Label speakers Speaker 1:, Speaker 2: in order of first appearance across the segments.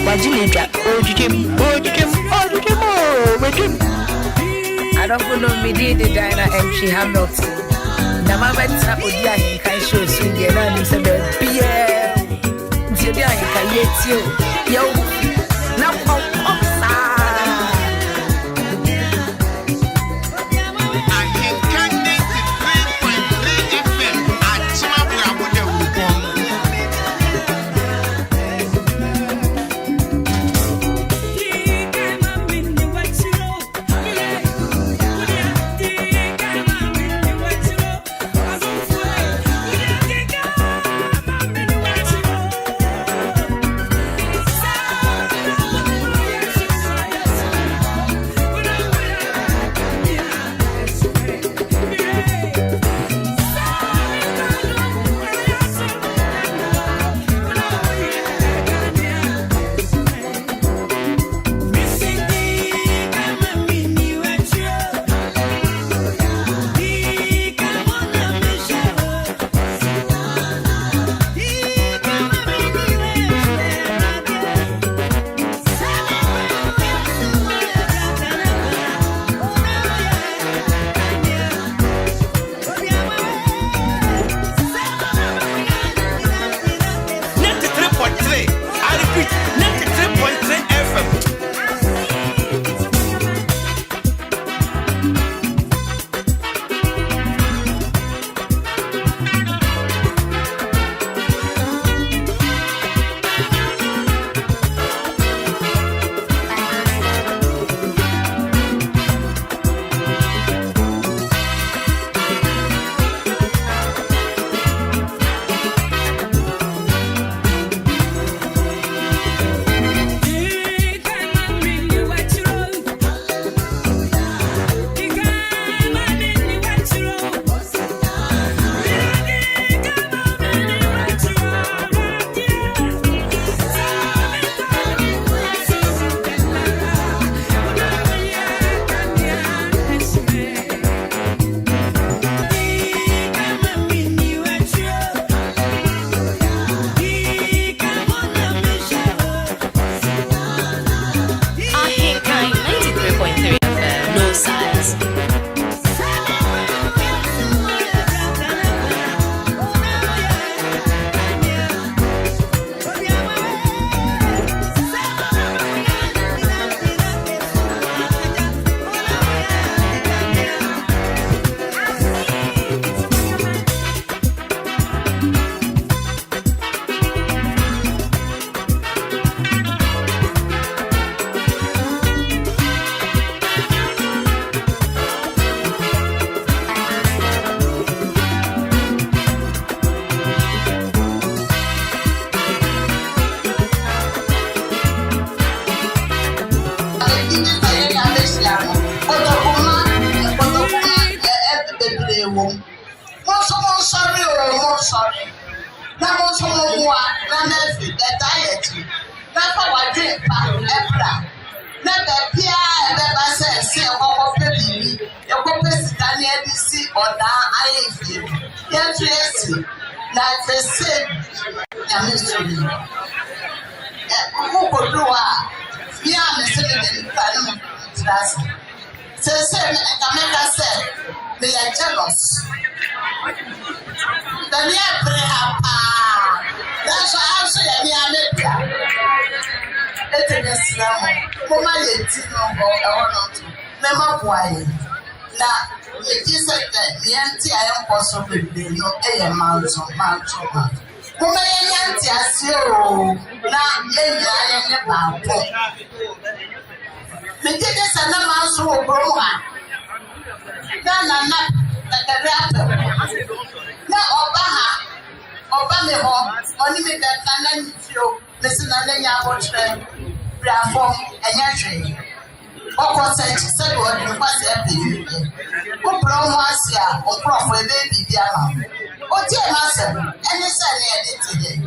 Speaker 1: Wajilija, I don't know me did the diner and she Hamilton. The moment Odi Ahenkan show swing the name is a beer. Odi Ahenkan yet yo now
Speaker 2: sorry. Now also more than every diet. Never what drink Ebra. Never Pia ever says, say, oh, baby, your purpose Daniel DC or down I feel. Yes, yes, like the same. Mystery. Who could do what? We are missing the class. Say, America said, they are jealous. The near prayer, that's why I say, I am it's a Islam. Mama, it's never quiet. Now, it is the anti I am possibly no a mountain. Mama, anti I see you. Now, maybe I am about the tickets and the mouse who broke. Now, like a rapper. Now, Obama, only me that can you listen and then watch them reform and entry. What was said what you was happy. Who promosia or profit baby Diana. Oh, dear master, and you said edited.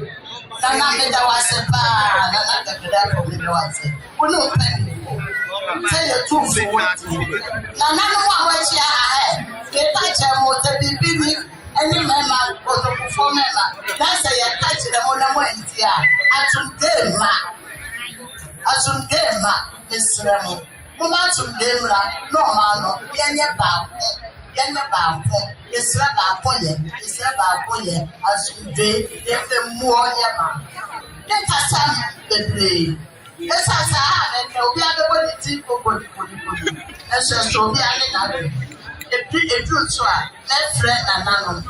Speaker 2: Nana made a was a bar, and another from the was it. Who no penny. Tell the truth. Nana, what you had. Get touch a motor be any member or the performer. That's a catch the one went here. I took them. Asumdema Misremo. Mumatumdemra, no mano, Yanaba, yes, Rabba, Asumde, if the more Yama. Let us have the play. Yes, I have, and we are the one that think of body. As a so we are another. A true swag, that friend and none.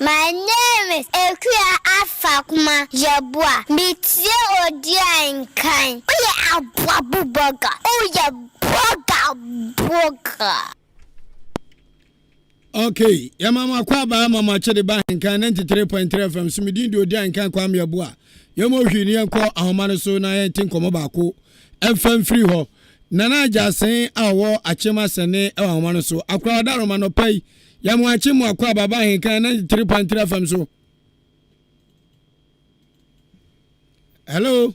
Speaker 3: My name is Ahenkan Kwame Yeboah. Metie Odi Ahenkan. Oh yeah, burger. Oh yeah, burger.
Speaker 4: Okay, ya mama kwa ba mama chede ba Ahenkan 93.3 FM Sumidin Odi Ahenkan Kwame Yeboah. Ya mo hwini enko ahoma no so na ye tin komo ba ko. FM free ho. Nana Jasen awo achema sene ahoma no so. Akwa da roma no pai. Ya mo achemu akwa baba Ahenkan 93.3 FM so. Hello.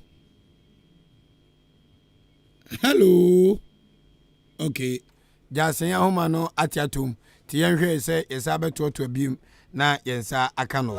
Speaker 4: Okay. Jasen ahoma no atiatum. Ti yenhwe se yesa beto to abim na yensa aka no.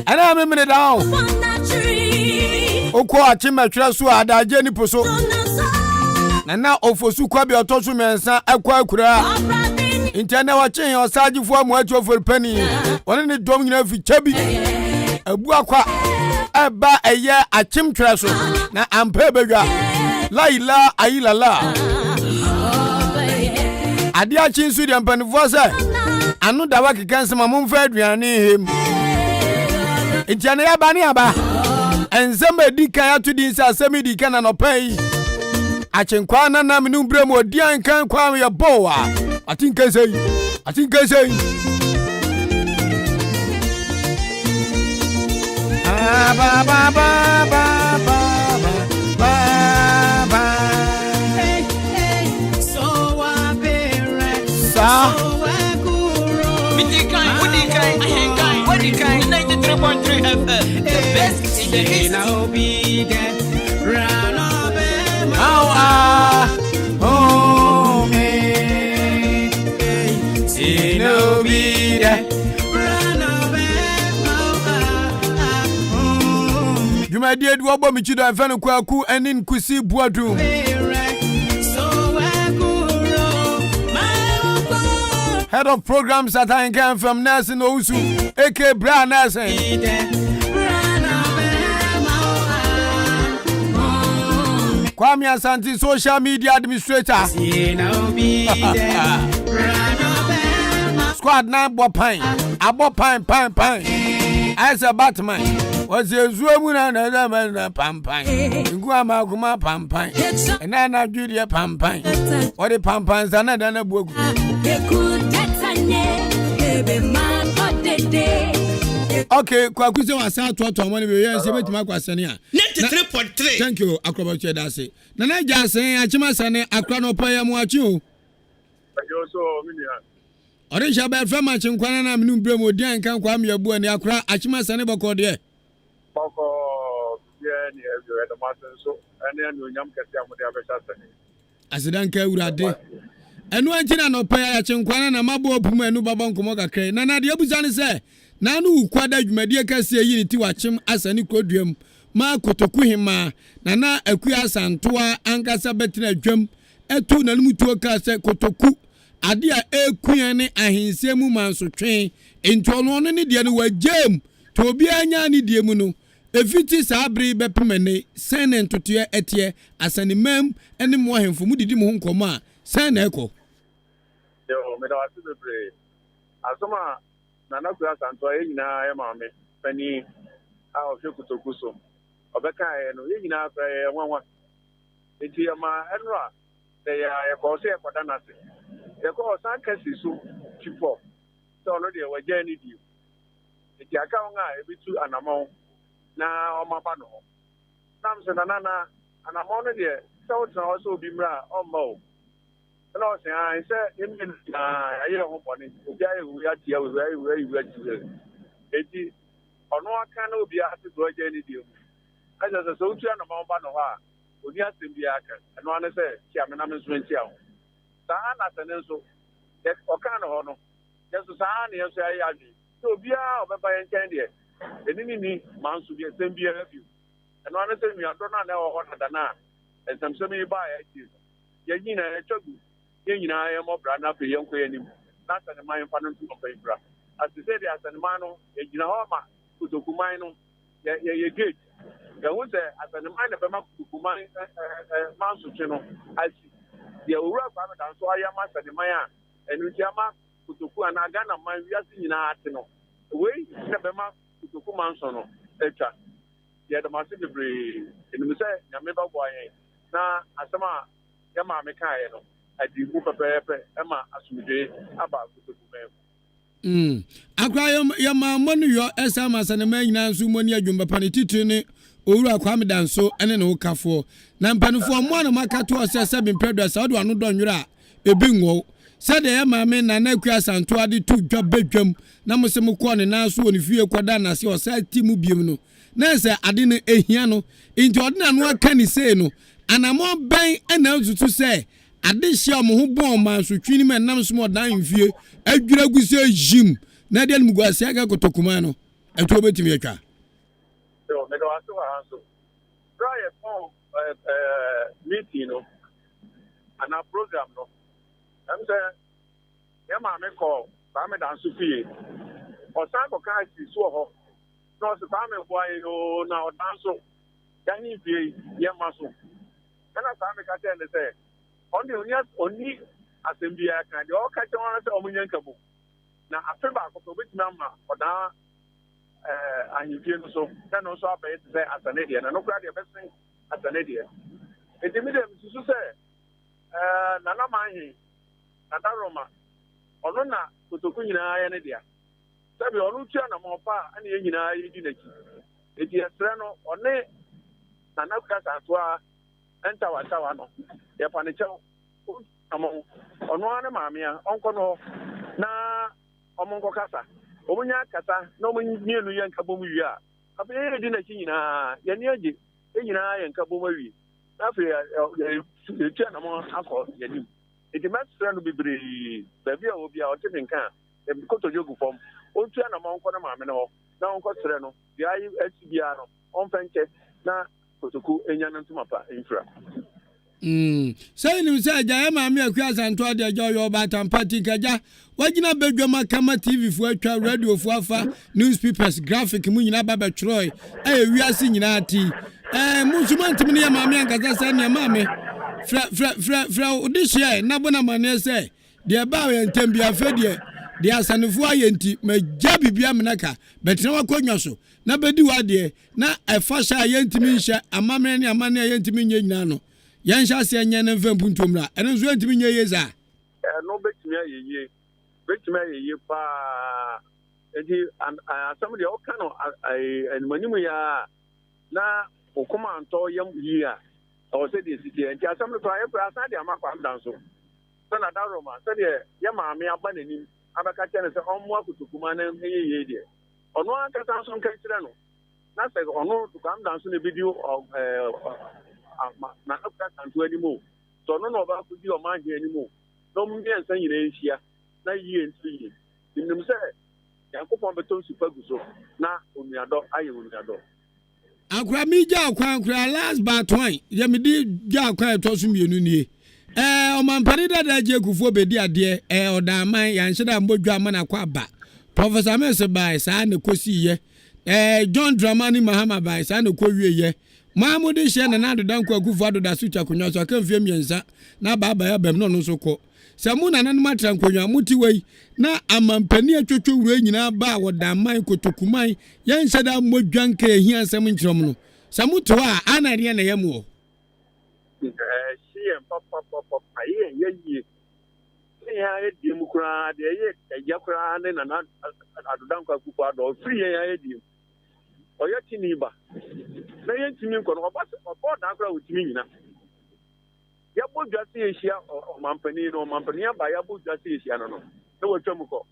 Speaker 4: And I'm a minute down. Oko achimetwa so adaje ni poso. Na na ofosu kwa bi otoso mensa akwa akura. Interne wa chen osagifo amu atu for penny. One ni dom nyina fi chabi. Abu akwa eba eye achimtwa so na ampe bedwa. La ila ayila la. Ade achinsu de ampanifo se. Anu da wa kekanse ma momfa aduane hem. Interne ya ba ni aba. Enzema dikan atudi nsa asemi dikan na no pai. Achenkwa na na menu brem Odi Ahenkan Kwame Yeboah. I think I say. Ba ba ba ba ba. Hey hey. So I be sa. Ahenkan. 93.3 FM. The best in the East. I'll be there. Run over. Oh, hey. I'll be there. Run over. You my dear, do about me to the Kwaku and in Kusi Boadroom. Head of programs at Ahenkan from Nursing Osu, A.K. Brown Nursing. Kwame Asante, social media administrator. Squad 9 Bopine. Abo pine. As a Batman. Was a Zuamuna and Pampine. Guama Guma Pampine. And Anna Julia Pampine. Or the Pampines and another book. Okay, Kwakuzo was out to one of your years. 93.3. Thank you, Acrobat Dasi. Nana just saying, Achimasane, Acrono Paya Muachu. Orisha bad from much in Kwana Numbremo, Odi Ahenkan Kwame Yeboah and Accra, Achimasane Bocodie. As a danke urade. And one thing I no pay a chinkwana na mabo puma no babon komoga kre. Nana de abusane say. Nanu kwada dwumadie kase yiniti wachim asani kodwam ma kotoku hima nana akua santoa ankasa betina adwam etu nanumutuo kase kotoku ade a ekuan ne ahensemu mansotwen entwono no ne de no wagem to obi anya ne de mu no efiti sabri bepemene sene ntotoe etie asani mam ene mo ahemfo mu didi mo nkomo a sene eko
Speaker 5: yo me da wase bebre asoma Nana Kura Santo, Yina, Mammy, Penny, our Fukutokuso, Obeka, and Yina, 1. It's your ma, Enra. They are a corsair for Danasi. They call Sankasi, Chipo. So already a journey. eti aka nga ebitu anamon na omaba no nam se na anamon no de so tna so bi mra ommo na o se an se emi na aye ho boni obi aye wu ya tia wu tia eti ono aka na obi ate do je ni dio aja se so tu anamon ba no ha oni asem bi aka no ane se tia me na me so ntia ho sa na se ne so o ka no ho no yeso sa na yeso aye adi so bia obeba yen kan de enini ni mansu bi asem bi ara bi eno ane se mi ado na na ho na na ensam so mi ba ya ti ye nyina e twagu ye nyina ye mo bra na pe yen ko yanim na sa ne man fa no ntu ko bra as se de asane man no ye nyina ho ma kutokuman no ye gate ye hu se asane man na be ma kutokuman mansu twe no asi ye owura kwa me dan so aya ma asane man a enu ti ama kutoku ana Ghana man wiase nyina ate no we na be ma kutoku man so no etwa ye de ma se bebre enu se nyame ba bo ayen na asema ya ma me kan ye no adi ku pepepe e ma asumdwe aba kutoku man
Speaker 4: akwa ya ma monu yo esama sane man nyina nso moni adwumba pane titiri ne owura kwame danso ene ne wokafo na mpanufo mo na makato osese bimpredo sa do anu donwura ebi nwo sede ya maame na na akua santo ade tu dwa badwam na mo se mo ko ne na so oni fie kwada na se osa ti mu biem no na se ade ne ehia no inti odena no aka ni sei no anamo ben na azutu se ade hia mo ho bon ma so twini me nam so mo dan fie adwura guse jim na de mu guase aga kotokuma no eto obetimi atwa
Speaker 5: so me do aso wa so try for meeting no ana program no I'm saying, Yama me call, Bame dan Sufi, or Sanko Kasi Soho, no, the Bame boy, now danso, Danny V. Yamaso. And I Sami Katan say, only Assembly, and the all catch on the Omunian Kabu. Now, after back of the which number, or now, and you feel so, then also I say as an idiot, and no crowd your best thing as an idiot. It's immediate to say, Nana Mahi. Roma ono na kutoku nyina ya ne dia sabi onu tia na mo pa ani ye nyina yi di naki eti esre no one na na kasa toa enta watawa no ye pa ne chew amo ono ane maame a onko no na omonko kasa omunya kasa na omunye nu ye nka bomu wi a afi ye di naki nyina ye ne age ye nyina ye nka bomu wi afi ye tia na mo akọ ye nim it must friend be baby will be out in can go to Jogu form. Old China Monk on a mamma now on Costrano, the ISBR on Fenche, na Kotoku, and Yanantumapa infra.
Speaker 4: Saying himself, Jayama, me a class and told the joy of Batam Party Kaja. Why did not beg your Makama TV for a radio for newspapers, graphic, Munina Baba Troy? Hey, we are singing our tea. Musuman to me, Mamma, and Kazasania, Mammy. Fra this year na bona mane say de ba we ntem bia fa de asanefo ayenti magya bibia menaka betre wakonwa so na bedi wa de na efa sha ayentimi nhya amamre ne amane ayentimi nya nyina no yan sha se nya ne mfa mpuntomra ene so ayentimi nya yeza
Speaker 5: no betimi ayeye pa edi asam de o kano animanimu ya na okoma anto yam yiya o se de siti enti asam to aye pra sa de amakwa danso so na da Roma so de ye maame aba nanim abaka chene se omo akutukuma na yeye de ono aka tan so nka kire no na se ono to kam danso ne video na akwa tanto animo so no no ba ku di o ma je animo no mu ye nsan yire nhia na yie nti nim se yakopon beton su pagu so na onuado aye onuado
Speaker 4: akwa mi ja akwa last but one ye me di ja akwa to so mienu nie o man pari da je kufuo bedi ade oda man ya nheda mbodwa man akwa ba professor Mese bai sa na kosi ye John Dramani Mahama bai sa na kowie ye Mahmudi she na na dodan kwa kufuo adoda su twa konwa so kan fie miensa na baba ya bem no no so ko samuna na matra nkonwa muti wei na amampani atwotwo wura nyina ba woda man kotokuman ye nheda mbodwa nka ehia asem nkyerem no samuto a anare na yemu
Speaker 5: papa ye ya e di mukura de ye ya kura ne na adodanko akupo ado free ya edi oye tiniba na yen timi nko no obo da akra otimi nyina ya bo dwase ehia o mampani no mampani aba ya bo dwase ehia no na wotwam ko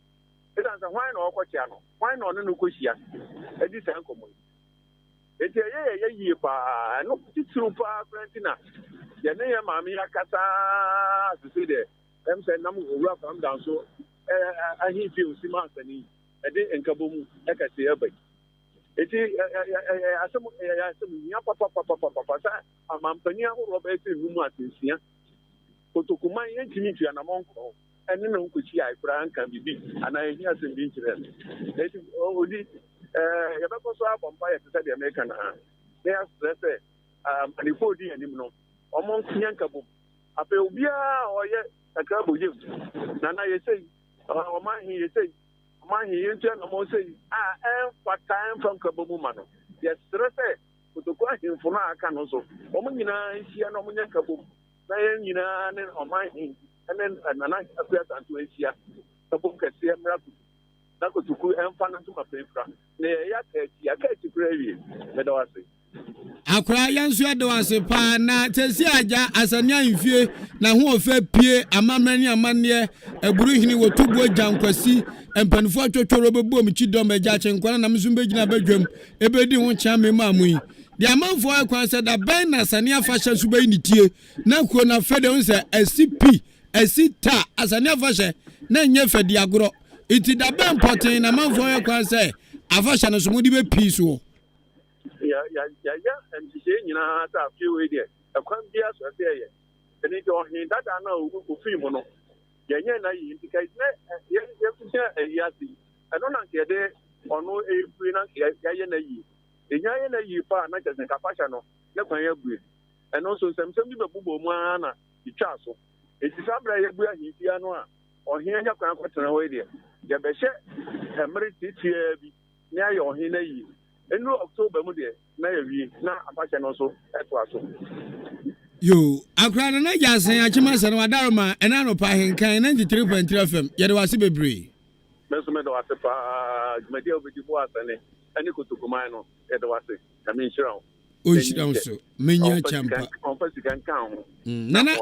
Speaker 5: edan sa hwan na okochia no hwan na ono no kochia edi san komo eti ye yi pa no titru pa Valentina ya ne ya mami akata to say there em say nam owura from down so ahi fi osima asani edi enkabomu ekase yabai eti asem ya papa sa amampani ahoro ba eti rumu atensia kotokuma yentimi tua na monko ene na nkochi ai kura anka bibi ana ehi asem bi nkire eti odi ya ba ko so abompa ya tse de America na ya stress manifo di anim no omon nyanka bom ape obia oye takra bojem na yesei omahi yesei omahi yentua na mo sei time from kabomu mano yes stress kutokwa himfo na aka no so omo nyina hia na omo nyanka bom na yen nyina ne omahi ene nana afia tanto hia kabom kase miracle na kotuku emfa na tuma pefra na ya kachi prawie meda wase
Speaker 4: akra yansu adawase pa na tesi aja asanya mfie na ho ofa pie amamani amanne eburu hini wotubo jankwasi empanfo atwotworo bebu omichi dom eja chenkwana na mzum begina badwam ebedi ho chame mamui di amanfo akwan se da ben na sania fashion subai nitie na ko na fede unse SCP esita asania fashion na nye fedi agro iti da ben potin na amanfo akwan se afashion no so mudi be piece
Speaker 5: ya MCC nyina ta fiwe de akwan bia so se ye eni to hin dada na ogu film no yenye na yi ndikai ne ye kusia eyasi eno na nke de ono efri na ye na yi enya ye na yi pa na jese kapasha no ne kwan ya bue eno so semsem bi bebubo mu ana itwa so eti sabra ye bua hin bia no a ohin anya kwan kwetena we de ye be hye emre titia bi ne aye ohin na yi enu October mu de na yawie na afache no so etwa so
Speaker 4: yo akra na jasen achima sene wadaroma ena no pa Ahenkan 93.3 FM yede wase bebre
Speaker 5: meso me do wase pa jumadi obedi bo asane eni kotokoma no yede wase kame nshira
Speaker 4: o nshira so menya champa
Speaker 5: onfasi kan kan
Speaker 4: nana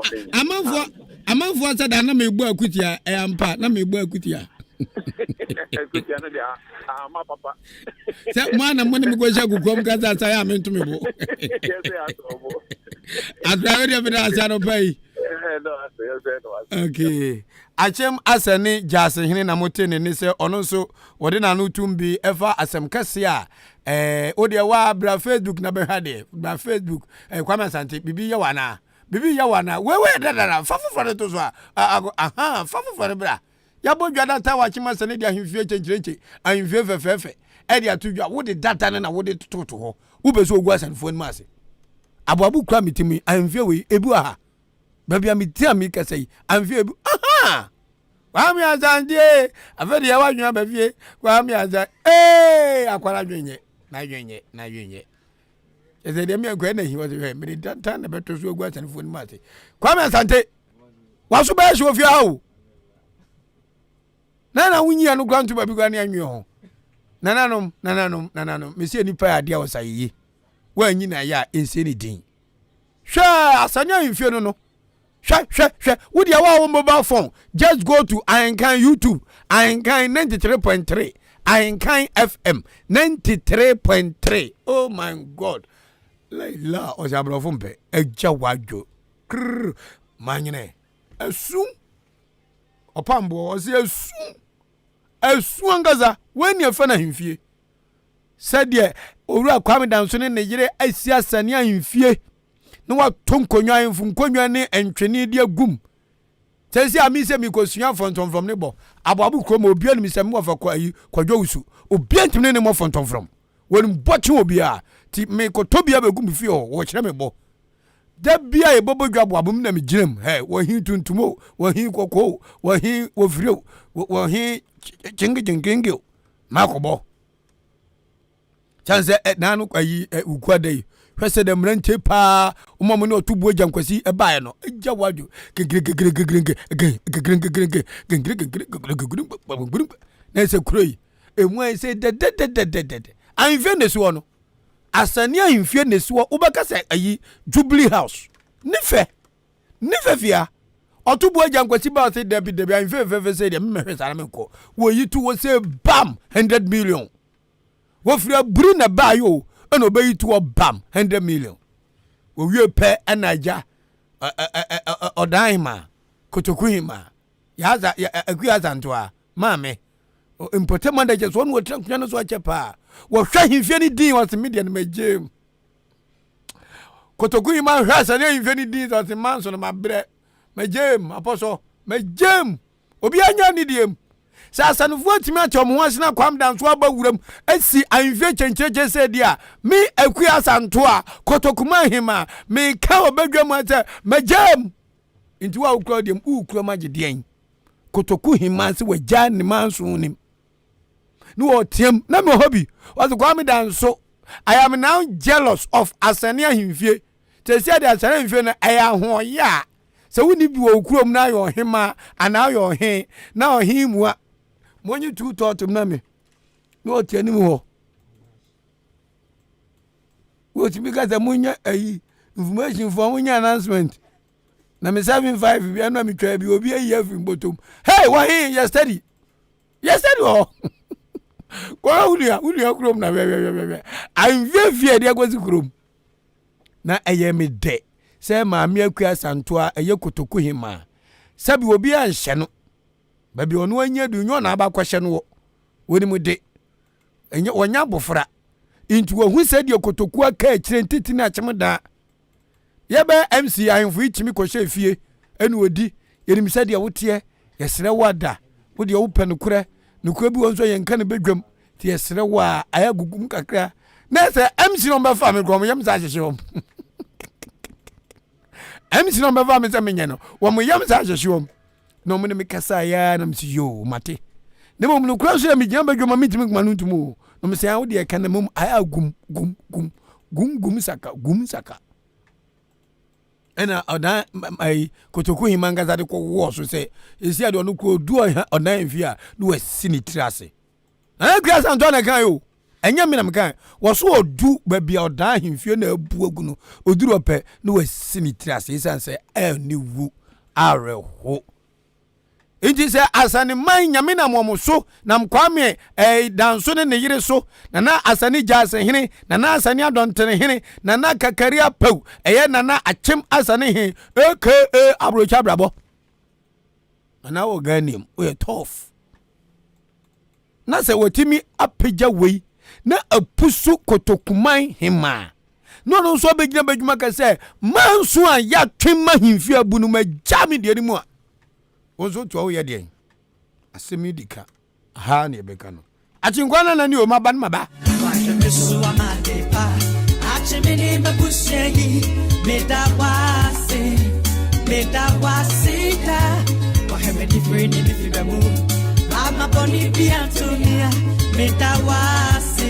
Speaker 4: amanfo asa da na megbu akutia ampa na megbu akutia
Speaker 5: akutia na dia ama papa
Speaker 4: se mwana mwene migosha gukom kaza sa ya mentu mebo atrawe de bida asano pai okay achem asani jase hene na motene ni se ono so wode na no tumbi efa asem kase a odi wa bra Facebook na behade bra Facebook Kwame Asante bibi ya wana wewe dada fafu fare to so fafu fare bra ya bo dwada ta wa chima sane dia himfie chenchereche ahimfie fefefe e dia tudwa wo de data na wo de toto ho wo be so ogu asanfo ni mase abuabu kra mitimi ahimfie we ebu aha babia mitia mi kasai ahimfie ebu Kwame Asante afede ya wadwa bafie Kwame Asante akwara dwenye na dwenye eze de mi akwa na hi wo se me data na beto so ogu asanfo ni mase Kwame Asante waso ba hwe ofia hawo nana wunyi anu grantu babi gwani anwe ho nananom mesi nipa ya dia osayi wanyi na ya ense ni din hwa asanya mfie no hwa wodi ya wa mobile phone just go to Ahenkan YouTube Ahenkan 93.3 Ahenkan FM 93.3 oh my god la o jabro fumpe eja wajo manyene esu opambo o se esu angaza weni afana himfie sade owura Kwame danso ne yire asi asane ahimfie no wa tonkonwa ahimfu nkonwa ne entwene dia gum tesi amise mi kosua fonton from ne bo aboabu krom obia no misem wo fa kwadwo usu obia ntime ne mo fonton from woni bochi obia ti me kotobia be gum fie ho wo kire me bo da bia e bobo dwabo abum na me girem wo hin tuntumo wo hin kokko wo hin wo frio wo hin chingi makobo chance nanu kwayi ukwadai hwese de mrante pa umamo ne otubo jankwasi ebae no eja wadwo na se kuroi Emu say de. Ahemfie nesuo no. Asani ahemfie nesuo ubeka say ayi Jubilee House. Nife fia. Otubu agya nkwasi ba say debi ahemfie say de mmehwe sare menko. Wo yi tu wo say bam 100 million. Wo firi aburi na ba yo ena obeyi tu wo bam 100 million. Wo wie pe anaja odaima kotokuhima. Yaza akuyaza ntoa mame. Important managers one will trunk no so chepa. Wo hwa himfie ni din was media no majem. Kotokuyi man hwa sa ne himfie ni din was man so no mabre. Majem apostle majem. Obi anya ni diem. Sa asanufo atimi atom ho asena kwam dan so aba wuram asi anhwie chencheche se dia me akua asanto a kotokuma hima me ka obadwam ate majem. Inti wa ukura diem ukura magedien. Kotoku hima se wagya ne manso nim. No tiem na me hobby was kwam dan so I am now jealous of asania himfie. Te se dia asania himfie na aya ho ya. Se woni bi wo ukurom na yo hima ana yo he na o himua monyi tu to na me no tiani mu ho wo ti bi ka za munya ayi information for munya announcement na me 75 bi na me twa bi obi ayi afin botom hey wa he yesterday oh ko ulia krom na we I'm very dey go krom na eye me de se ma me akua santoa eye kotoku hima sabi obi anhye no baby onu anya du nyo na aba kwahye no woni mu de enye wonya bofra intu wo hu se de kotoku aka akire ntiti na acheme da ye be MC ahemfo ichimi kohye fie enu odi yenim se de wote yesere wada wo de wo penukure nukure bi wonso yenka ne bedwam ti yesere wa aya gugum kakra na se MC no be fa me grom yem sa hyehye wom MC no be fa me se menye no wo mo yem sa hyehye wom no mo ne mekasa ya na msi yo mate ne mo no kura so ya me gyan badwama mitimi kuma ntumu no mse ya wo de ka na mom aya gum saka ena odan ai kotoku himanga za de ko wo so se esi ade onu ko du odan enfia no wasi ni tirase na kura san to na kan yo enya me na mekan wo so odu ba bia odan himfie na abu agu no oduru ope no wasi ni tirase isan se ni wu areho. Inti se asani man nyame na momo so na Kwame danso ne yire so na asani jase hene na asani adontene hene na kakaria pau na achem asani he abrocha brabo na wo ganim we tough na se wotimi apagya wei na apusu kotokuman hima no so begina badwuma ka se manso a ya twema himfi abunu majami de nimu a onzo to wo ye de asemi dika ha ne beka no achinkwana na ni o maban maba achimini mabushegi medawasita wahemedi freni mifibamu ama boni biantonia medawasita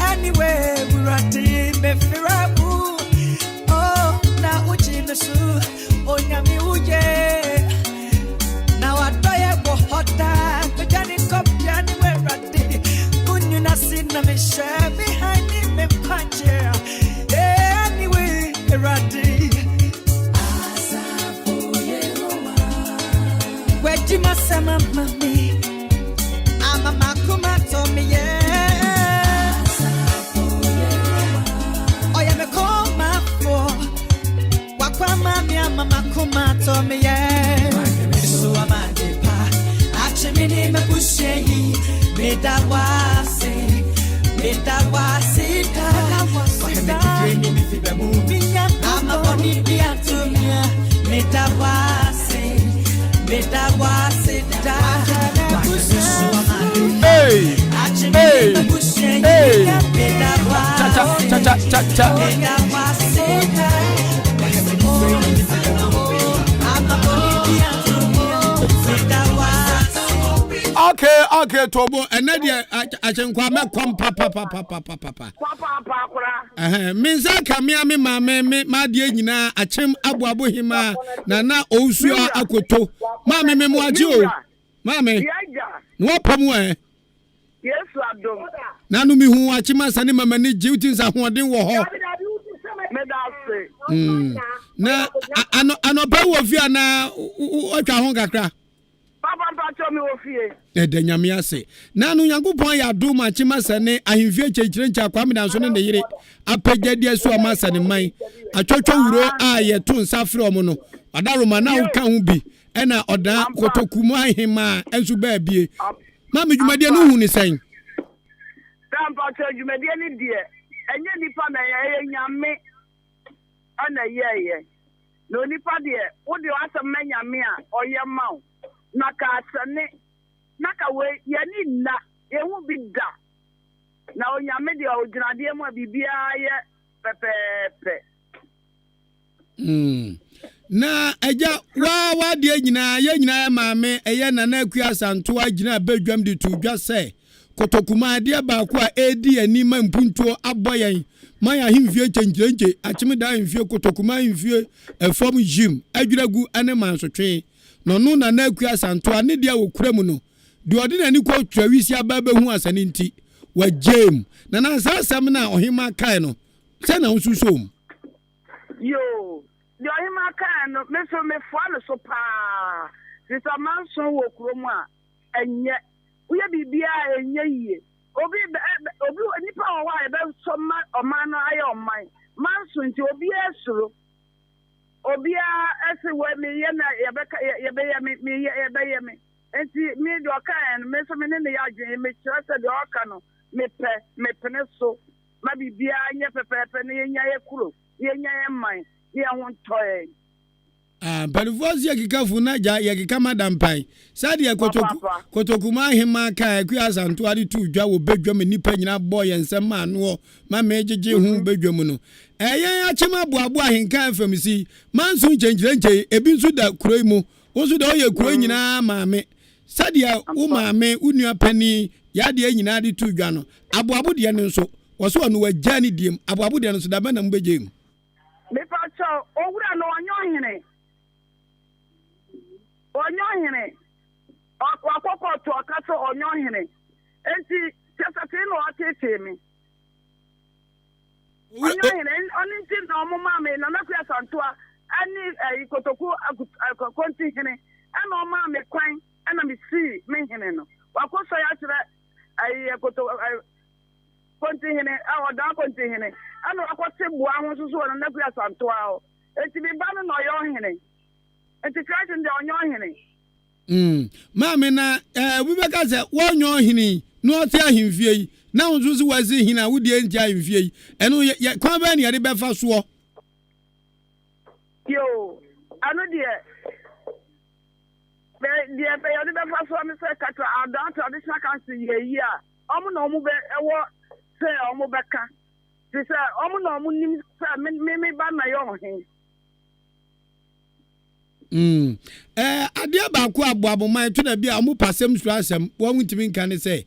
Speaker 4: Anyway, we're at the Befirabu. Oh, now what you know, oh, Yami, now I die for hot time, but Johnny copy anywhere at the Unyuna Sina Misha behind him and punch. Anyway, we're at the where Jima Sama Mami, I'm a Makuma Tommy, yeah. I am a
Speaker 6: mama kuma to me yeah. So amande pa. Achemini me pushehi. Medawase ta. Waheme kidreni mi fibe mu. Ama boni biatumia. Medawase ta. So amande.
Speaker 4: Hey. Hey. Hey. Cha. Okay, Tobo, and Nadia, Ahenkan Kwame papa. Minza kamia me mama ma die nyina achem abuabo hima na osua akoto. Mama me mo aje o. Mama. Wo pamu
Speaker 2: Yesu adom.
Speaker 4: Nanu mi hu achima sane mama ni jiwtin sa hoden wo ho. Na ano ba wo fi ana otwa ho kakra.
Speaker 2: Papa mpacho mi wo fie.
Speaker 4: Ede nyame ase. Nanu Yankopon ya adom achima sane ahemfie chechirencha Kwame danso ne ne yire apagadi asu amasa ne man. Atwotwo wuro a ye to nsafre omo no. Adaroma na wo ka ho bi. Ena oda kotokumu ahema ensu ba bie. Mama dwumadie no hu ni sen.
Speaker 2: Tampa cho dwumadie ni die. Enye nipa na ye nyame ana ye. No nipa de wo de asem na nyame a oye mawo. Na ka asane na ka we ye ni na ehu bi da. Na onyame de ogyinade mu bibia ye pepepe.
Speaker 4: Na eja wa de nyina ye nyina ya maame eye na akua santo agina badwam de to dwa se kotokuma de ba ko a edi anima mpuntuo aboyen man ahemfie chenjenje achime da ahemfie kotokuma ahemfie efom jim adwiragu ane mansotwe no na akua santo ane dia wokura mu no de odi na ni ko twawisi ababa hu asane nti wa jam na sasam na ohima kai no se na ususom
Speaker 2: yo the ohima kai no me fo so pa sisa manso wo kromu a enye uye bibia enye yie obi nipa wa e be so ma oman no aye oman manso nti obi esuro obi a ese we me ye na ye be me enti me do kan me so me ne ya dwen me kira se de oka no me pene so ma bibia nye pepepe ne nya ye kuro ye nya ye man ye ho toye
Speaker 4: Balivozi ya kikafu na ya kikama dampai. Sadi ya kotokuma hima ka kuya santu adi tu jwa wo bedwa me nipa nyina boy ensema anu ma mejeje hu bedwa mu no. Eye achema boabo Ahenkan famisi mansu chenjirenche ebi nsu da kuroi mu. Onsu da oye kuroi nyina maame. Sadi ya u maame unua pani ya de nyina adi tu jwa no. Aboabo de ne nso woso anu wajani diem aboabo de ne nso da ba na mbeje mu.
Speaker 2: Me pa cho owura no anyo hene. Onyo hene akoko to akaso onyo hene enti tesate no atete mi onyo hene oni tin no mama me na nakuya santoa ani kotoku konti hene ana o mama me kwan ana me si me hene no wakoso ya kire koto konti hene oda konti hene ana wakote bua ho so na nakuya santoa o enti bi ba no yo hene enti Christ ndi onyo hene
Speaker 4: maame na wubeka se wonyo hini no oti ahemfie yi na onzuzu wazi hina wudi enti ahemfie yi eno kwa ba ne yade befa so
Speaker 2: yo anu de be yade befa so me se katra adan traditional council ye a omo na omo be ewo se omo beka se omo na omo nim se me ba na yo hin adia ba ko aboabo man to na bia amu pasem sura asem wo ntimi nka ne se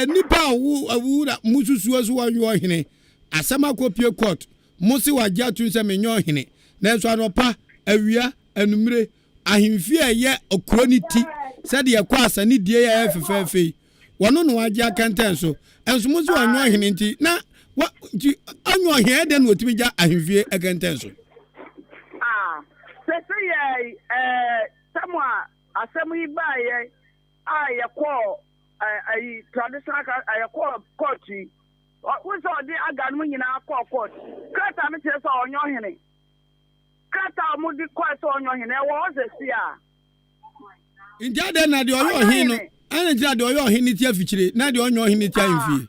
Speaker 2: nipa awu mususuo so wanyo hene asem akopie court musi wagya tun se menyo hene na so anopa awia anumre ahemfie ye okroniti se de yakwa asane die ya fefefe wono no wagya kanten so enso musi wanyo hene nti na anyo hene de no otimi gya ahemfie kanten so Samwa asemu ibaye ayako traditional ayako court wo so de aga no nyina akọ court krata me tire so onyo hene
Speaker 7: kata mudi kwaso onyo hene wo se sia
Speaker 4: Inja de na de oyo hin no ana ntia de oyo hin ti afichire na de onyo hin ti amfie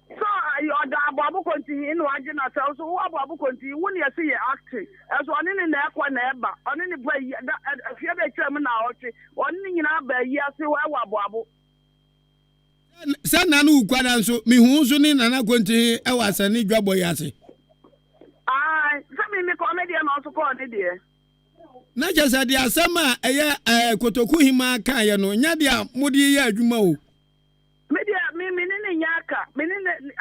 Speaker 7: so ayo da ababu konti inu age na so wo ababu konti woni ase ye acting eso oni ni na ekwa na eba oni ni ba afia be kyerem na oche oni ni nyina ba yi ase wo ababu
Speaker 4: se na no ukwada nso mi hu nso ni nana konti e wasane dwabo yase
Speaker 7: se mi comedian also ko ni de
Speaker 4: na jesa de asema eye kotoku hima kan ye no nya de modi ye adwuma o
Speaker 7: media mi ni nyaka mi ni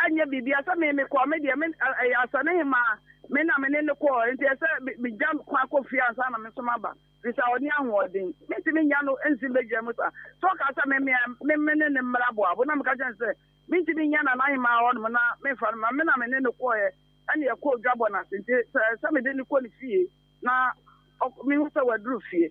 Speaker 7: anya bibia se mi comedian mi asane hima mi na mi ni ko enti se mi jam kwa ko fiansa na mi so maba bisa oni ahodin mi ti mi nya no enzi beje mu so ka sa mi ni mrabo abo na mi ka jense mi ti mi nya na hima ho na mi fa na mi ni ko ye ani e ko dwabo na senti se mi de ni ko ni fie na mi hu se wadru fie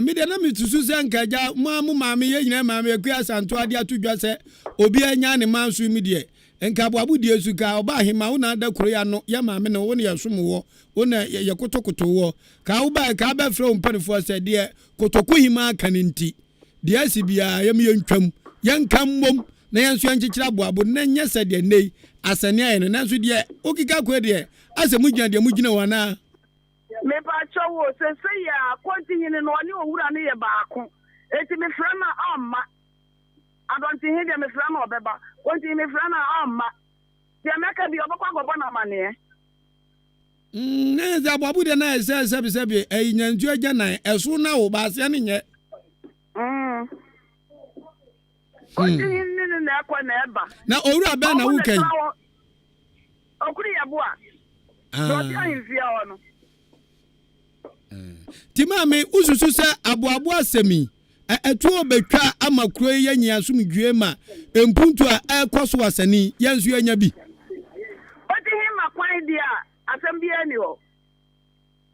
Speaker 4: mi de na mi tusu se nkaja mu maame ye nyina maame akua asanto ade atodwa se obi anya ne manso mi de enka boabu de esuka oba ahima wo na da kuro ya no ya maame na wo ne yesom wo na ye kotokoto wo ka wo ba ka ba fro mpanifo se de kotoku hima kanenti de asibia ye me ntwam ye nka mmom na ye nso nkyekira boabu na nya se de nei asane aye na nso de okika ko de asemu gyina de mu gyina wana
Speaker 7: me ba chowo se ya continue no ni owura ne ye baako eti me fra na amma adonti he de me fra na obeba continue me fra na amma de meka bi obakwa gobo na mane
Speaker 4: ne za boabu de na se nyantu agya nan eso na wo ba se ne nye
Speaker 7: continue ni na akwa na eba
Speaker 4: na owura be na wukai
Speaker 7: okuri Yeboah do ti ahimfia ono
Speaker 4: Timame ususu se aboabo asemi etu obetwa amakuro ye nyiasumdwe ma empuntu a ekoso wasani yansu anya bi
Speaker 7: oti hima kwan dia asem bi ani ho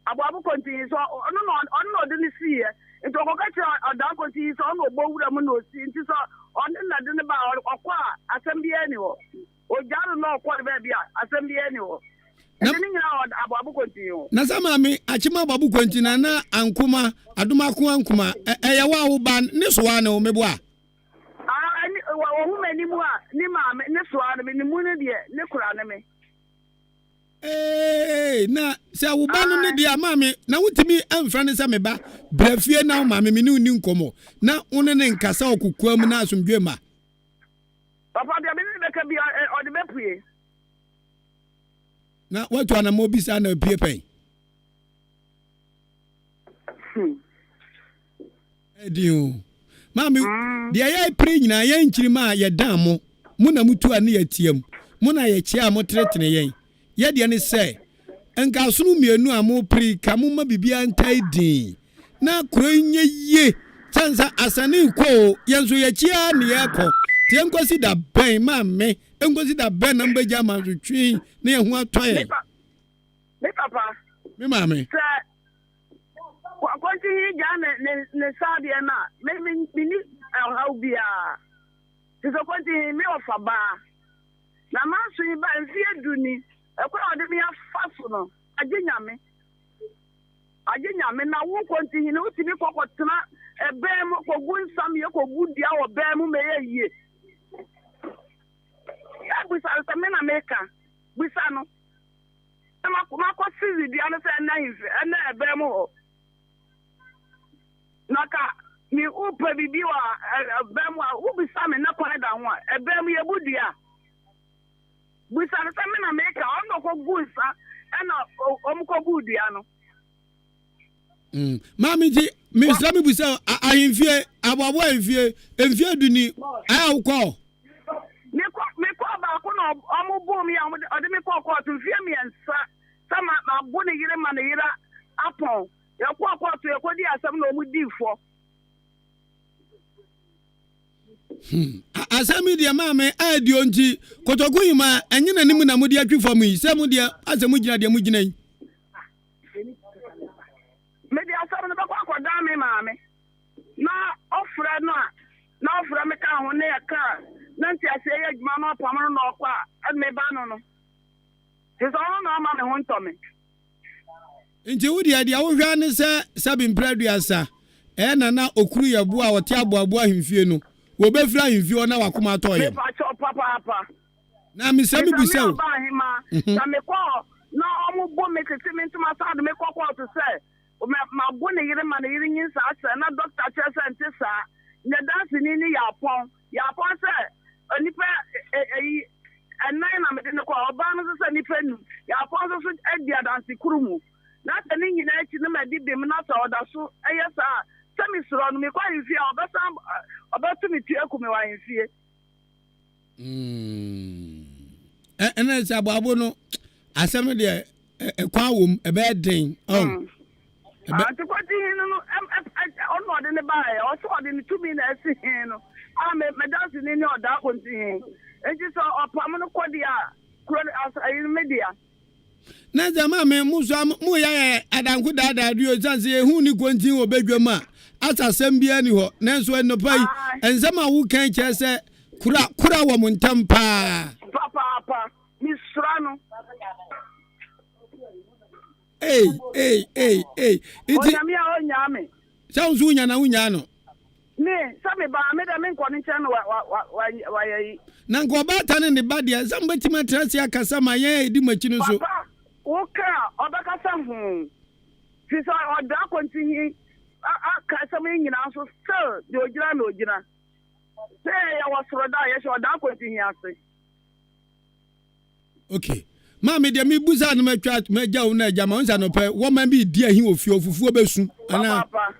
Speaker 7: aboabo kontin so ono de ni sie nto ko ka che odan kontin so ono ogbo wura mu no si nti so ono na de ne ba okwa asem bi ani ho ojaru no okwa be bia asem bi ani ho
Speaker 4: na sama mi achima babu kwantina na ankuma aduma ko ankuma eye wa wo ba ne so wa na o mebo a
Speaker 7: ani wo hu mani mu a ni ma ne so a ni mu ne de ne kura ne me
Speaker 4: na se wo ba no ne de ama mi na wutimi amfra ne se me ba brafie na ma mi ni uni nkomo na one ne nkasa okukuam na asomdwe ma
Speaker 7: papa de me ne ka bi o de bepue
Speaker 4: na watu ana mobisa na piepen edio mami de ya pre nyina ya nkyirima ya damo mu na mutu ane ya tiam mu na ya chia mo tretene yen ya de ne se enka sunu mienu a mo pre ka mo ma bibia ntai din na kuro nye ye chansa asane ko yenso ya chia ne ya ko tie nkosi da ben mame engozi da ben na mbeja manzo twi na ye hu atoye
Speaker 7: me papa
Speaker 4: me mame
Speaker 7: kwa hi ja ne sabe na me ni how bia tiso kwanti me ofaba na manso yi ba mfie duni ekwa ode me afaso no ajenyame na wo kwanti hi no utimi kokotena ebe mo kogu nsam ye kogu dia wo be mo me ye bisa me na meka bisa no ma ko sizi dia no se na hife na ebe mo naka ni upe bibi wa ebe mo u bisa me na kwara da ho ebe mo ye budia bisa se me na meka ono ko gusa na omko budia no
Speaker 4: mami ji mi islami bisa ahimfie ababo ahimfie emfie duni ayo ko
Speaker 7: me ko ba ko no omo boom ya ode me ko to fie me ensa sama na bo ne yire ma ne yira apon ya ko to ya ko di asam na omu di fo
Speaker 4: asami dia mame adi onti kotoku yima enye na nimu na mudi atwifo mu se mu dia asemu gina dia mu gina yi
Speaker 7: me dia asam na ba ko da me mame na ofra no na ofra me ka ho ne ya ka nanti ase ye adwuma no pamano no kwa me ba no no se so no ma me ho ntome
Speaker 4: Nti wo dia dia wo hwa ne se sabi mpraduasa na na okuru Yeboah wote aboabo ahemfie no wo befira ahemfie na wakoma atoye
Speaker 7: papa
Speaker 4: na me sami busew
Speaker 7: na me ko na omo bo me kete me ntuma sa de me ko to say ma bo ne yire ma ne yire nyin sa na doctor chese ante sa ne dance ni yapon say onipa na me de ko oba no say nipa nu yapon so edia dance kurumu na tani nyina echi na ma di bim na ta oda so eyesa sami soro no me kwa yifie obatu mi tie ku me wa yifie
Speaker 4: ena se aboabo no asem de kwa wom ebe den
Speaker 7: ati kwati hinu no ono de ne bae o so de ne tumi na esi hinu me dance ni oda konti hin eji so opam no kodi a kuro ayi media
Speaker 4: na jama me muso mu ya adanku dada dio chance ehu ni kontin obedwam a asasem bia ni ho nanso enopai ensema wo kan che se kura wo muntam pa
Speaker 7: papa misrano
Speaker 4: iti
Speaker 7: onyame
Speaker 4: sounds unya na unya no
Speaker 7: ne sami ba me da me nkoni che no wa yayi
Speaker 4: na nko ba tane ne ba dia sambati matrasi akasa ma ye edi machi no so
Speaker 7: woka obakasa hu sisa oda kontinhi akasa me nyina so still de ogira na ogira say ya wasoro da ye so oda kontinhi ase
Speaker 4: okay Mama de mi buza no matwa maja wo na jama wonsa no pe wo man bi di ahi ofie ofufuo besu ana
Speaker 7: papa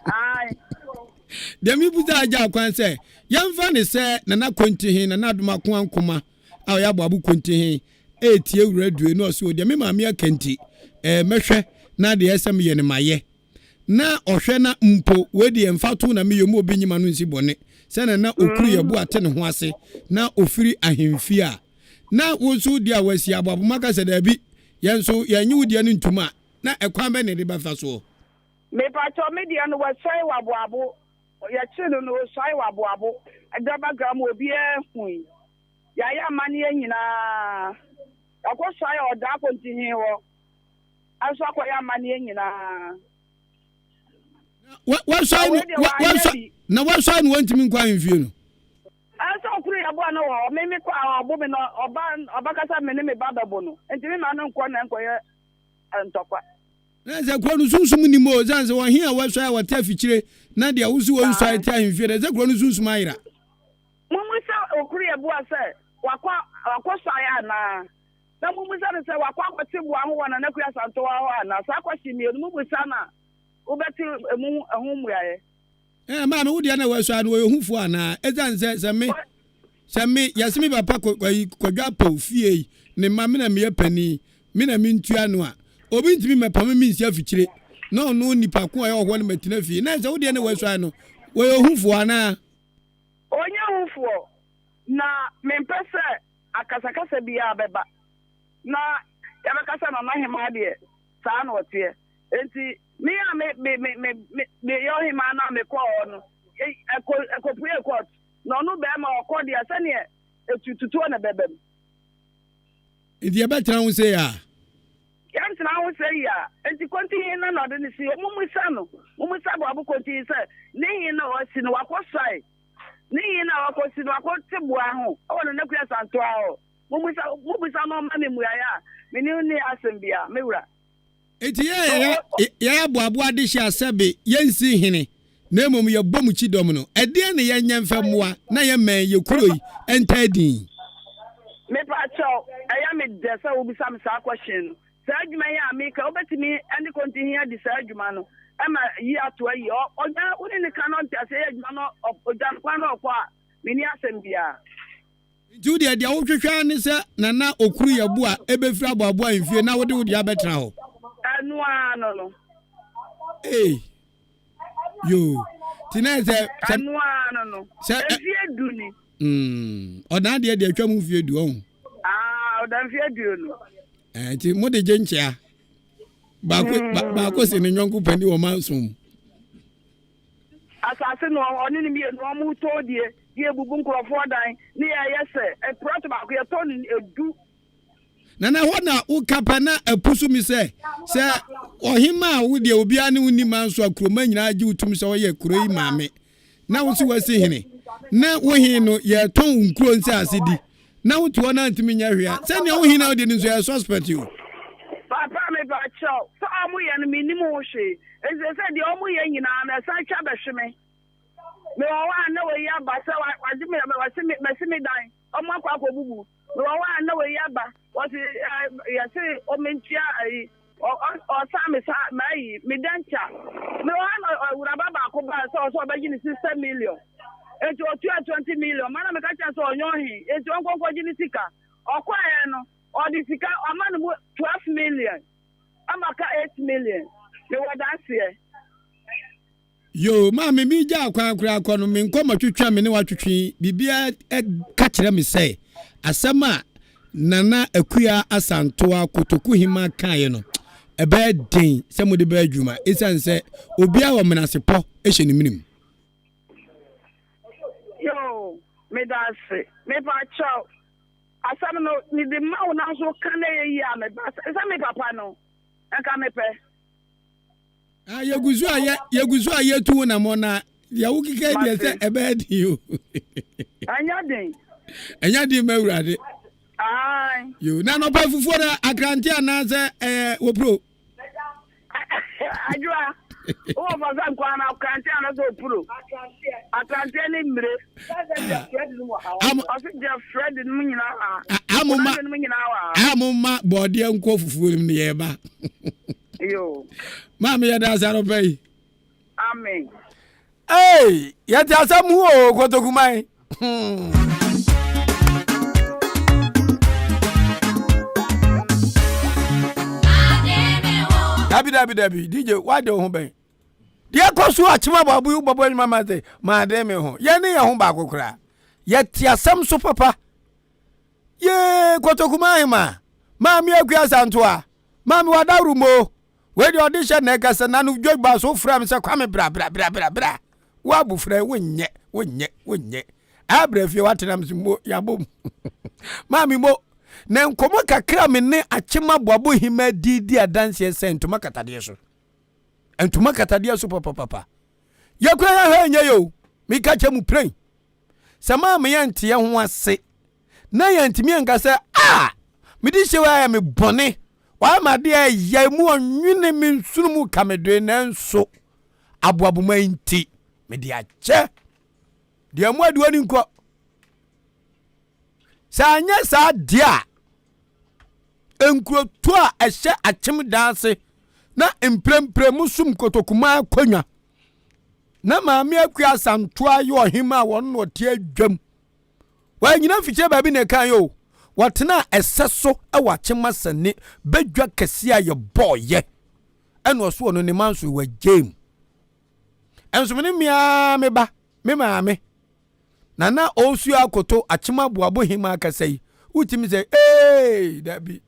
Speaker 7: ai
Speaker 4: de mi buza aja kwan se yamfa ne se na kontihin na adoma ko ankoma a ya boabu kontihin etie wradue no so de mi maame akanti mehwe na de esem ye ne maye na ohwe na mpo we de emfato na meyemu obi nyima no nsi bone se na okuru Yeboah te ne ho ase na ofiri ahemfie a na wosu dia wasi aboabo maka se da bi yenso yanyi wudia ne ntuma na ekwan be ne de bafa so
Speaker 7: me pa to media no wasai waboabo ya chino no wasai waboabo adaba gram obi ehun ya mani nyina akosai oda kontinhi wo aso akoya mani nyina
Speaker 4: na wasai no wantimi nkwa ahemfie no
Speaker 7: asa okuru Yeboah no wo me kwa obo me no oba kasa me ne me bababo no entimi ma no nkọ na nkọ ye ntokwa
Speaker 4: na ze kro no sunsum ni mo zanze wo hia wasɔ a wata fikyire na de awusu wo nsɔ ati ahemfie de ze kro no sunsum ayira
Speaker 7: mumusa okuru Yeboah se wakɔ sɔ ya na mumusa ne se wakɔ akɔtebo aho wona na kuya santo wa ho na sa akɔhye mi no mumusa na ubeti emu ahumuaye
Speaker 4: ma me wudi na wasɔ an wo hufu ana ezanze se me yasimi papa kwadwa pa ofie ne ma me na me pani me na me ntua no a obi ntimi mepam me nsia fikyire na ono nipa ko aye ohwo ne matina fie na se wudi na wasɔ an no wo hufu ana
Speaker 7: onye hufu na mempese akasakasa bia beba na yabakasa na mahema de saa na otie enti me yo him na me call no ekopue court no no be ma okọ dia se ne etututu na bebem
Speaker 4: idi abetra wo se ya
Speaker 7: yantina wo se ya enti kontinue na no de ne si mumusa bo abu kontinue se ne yin na o si no wakosai ne yin na wakosi no akotebo aho o no nakuya santo aho mumusa no ma me muaya me ni ni asembia mewura
Speaker 4: eti ya aboabo ade hye asebe yensi hene na emom ye bom chidom no ede ne ye nyemfa moa na ye man ye kuroi entadin
Speaker 7: me pa cho aya me desa obi sam sa question sa adwuma ya me ka obetimi ande kontin ya di sa adwuma no ama yi ato ayi oja uni ne kanon ta se adwuma no oja kwa no kwa me ni asembia
Speaker 4: Judy dia wo hwehwa ne se nana okuru Yeboah ebefiri aboabo ahemfie na wode wodi abetra ho
Speaker 7: no.
Speaker 4: Yo. Tina se
Speaker 7: no. Se fie du ni.
Speaker 4: Odan de atwa mu fie du on.
Speaker 7: Odan fie du no.
Speaker 4: Ti mo de genchia. Ba ko se ne nyonku pani wo mansum.
Speaker 7: Asase no oni ni mi no mu to die bubu nkrofo dan ni ya yese e prot ba ko ye to ni edu
Speaker 4: Nana hona ukapa na epusu mi se ohima wo de obi ane woni manso akroma nyina agi utum se woye kuro yi maame na wo si wasi hene na wo hin no ye ton nkuro nsi asedi na wo to na ntimi nya hwea se ne wo hin na wo de nso ye suspect you
Speaker 7: papa me ba chow so amu ye no minimum wo hwe eze se de omu ye nyina na san twa behweme me wo wa na we ya ba se wa di me me dan omu akwa akobubu me wo wa na we ya ba wo si ya se o mentia o sa me sa mai me dancha me wo na wura baba ko ba so ba gini 6 million enti o 20 million mana me ka cha so onyo hi enti on konko gini sika okwa ye no o di sika amana mu 12 million amaka 8 million me wo dance here
Speaker 4: yo mama mi ja akwankura akono me nkoma twetwa me ne watwetwe bibia ka kire me sei asema nana akuya asantoa kotoku hima kae no ebe den se mo de ba adwuma esanse obi a wo menasepo ehye ne minim
Speaker 7: yo me dance me pa chow asam no ni de mawo na so kan e yi a me ba esa me papa no enka me pe yeguzu aye tu na mo na ya wukike de se ebe di yo anya din mawurade ai yo na no pa fufu na akranti anaze wo pro ajua o bazan kwa na akranti anaze wo pro akranti ni mire
Speaker 4: amuma body enko fufu ni ye ba
Speaker 7: yo
Speaker 4: mama ya da zaro pay
Speaker 7: amen
Speaker 4: hey ya ti asamu o kotokumai Dabi DJ why do ho ben dia koso achima babu babo mama te ma de me ho ye ne ye ho ba kokora ye ti asam so papa ye kotokuma ma mi akua santoa ma mi wadaru mo we de audition na kasa na no dwogba so fra me se kwame bra wa bu fra wonye abra fie watenam mo ya bom ma mi mo na nkomo kakra me ne achema boabo hima didi adanse se ntuma katade so papa yakura ya ha nya yo mi ka chemu pray sama me yante ye ho ase na yantimi anka se mi di shewa ya me bone wa ma de ya mu onwene me nsunu mu kamedwe na nso aboaboma nti me di ache de amu aduani nko sa anya sa dia enkroto a ehye achem danse na emprempre musum kotokuma konwa na maami akua santoa yo hima won no tie adwam wa nyina fiche ba bi ne kan yo watena eseso ewa chema sane badwa kase aye boye eno so no ne manso wa game enso me mia me ba me maame nana osu akoto achema boabo hima akasai utimi se dabi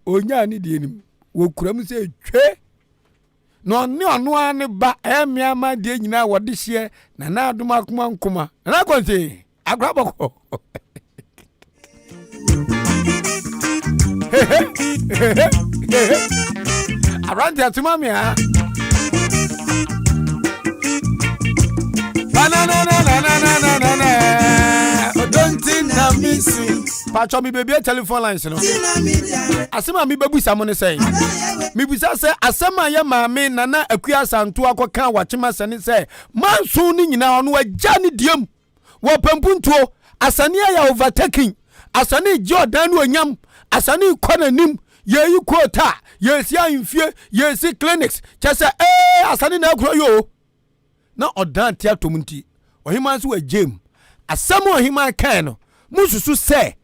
Speaker 4: onya ni die nim wo kuram se twe no ne ono ane ba emia ma die nyina wode hye nana adoma kuma nkoma nana konse agraboko Arante atumami ha na don't na missing pacho mi baby telephone lines no asema mi bebu samo ne sei mi busa se asema ya maame nana akua santo akoka wachema sane se manso ni nyina ono agya ne diem wo pampuntuo asane ya overtaking asane Jordan onyam asane konanim yeyi quota yesi amfie yesi clinics chese asane na akuro yo na odan tia tomunti ohiman so wa jem asamo ohiman kan no mususu se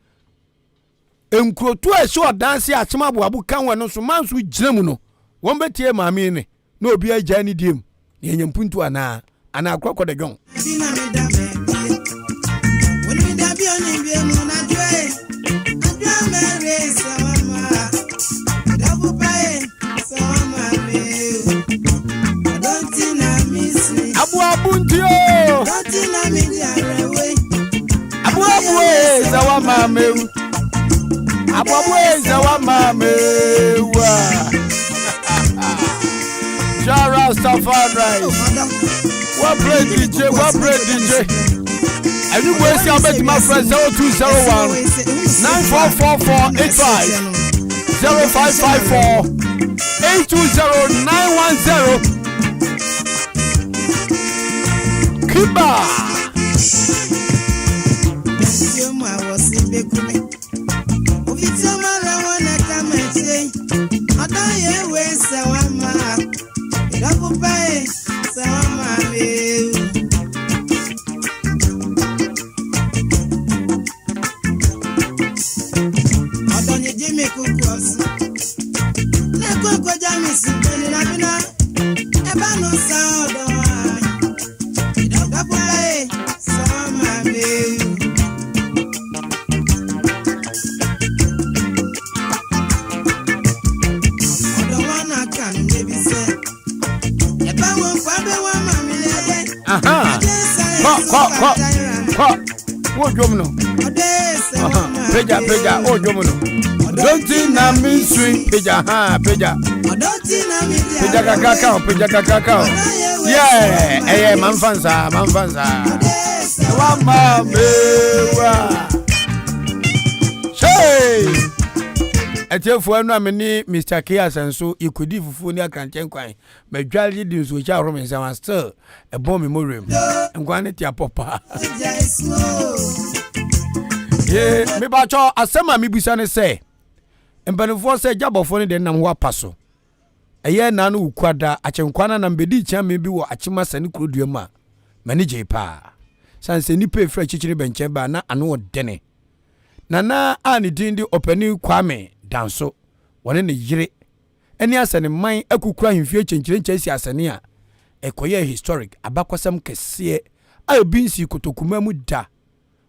Speaker 4: enkroto a so danse achema boabu kan we no so manso giremu no won betie maame ne na obi agya ni diem ne nyampuntu ana akroko de gon Abuabundio Abuabwe zawa mamewu Abuabwe zawa mamewa Rastafari. What play DJ? What play DJ? And you will see about my friend 0201 944485 0554 820910. Kiba. Oh, Jomino. Peja, oh, Jomino. Don't you know me swing? Peja, Peja, kakao. Yeah, manfansa. Wama mewa. Hey! Etiefo anu ameni Mr. Kias enso ikodi fufu ni Ahenkan Kwame medwali di nso cha romen say still a bomb memoriam ngwane tia popa me ba cho asema me bisa ne say embanifo say jabofo ne de nam ho apaso eye na no ukwada Ahenkwana na mbedi chia me bi wo achima sane kuroduam a manage pa sanse ni pe fra chichiri benche ba na ano dene nana ani dindi openi Kwame danso wone ne yire eni asane man akukura himfie chenchire si asane a ekoye historic abakwasam kese a binsi kotokuma mu da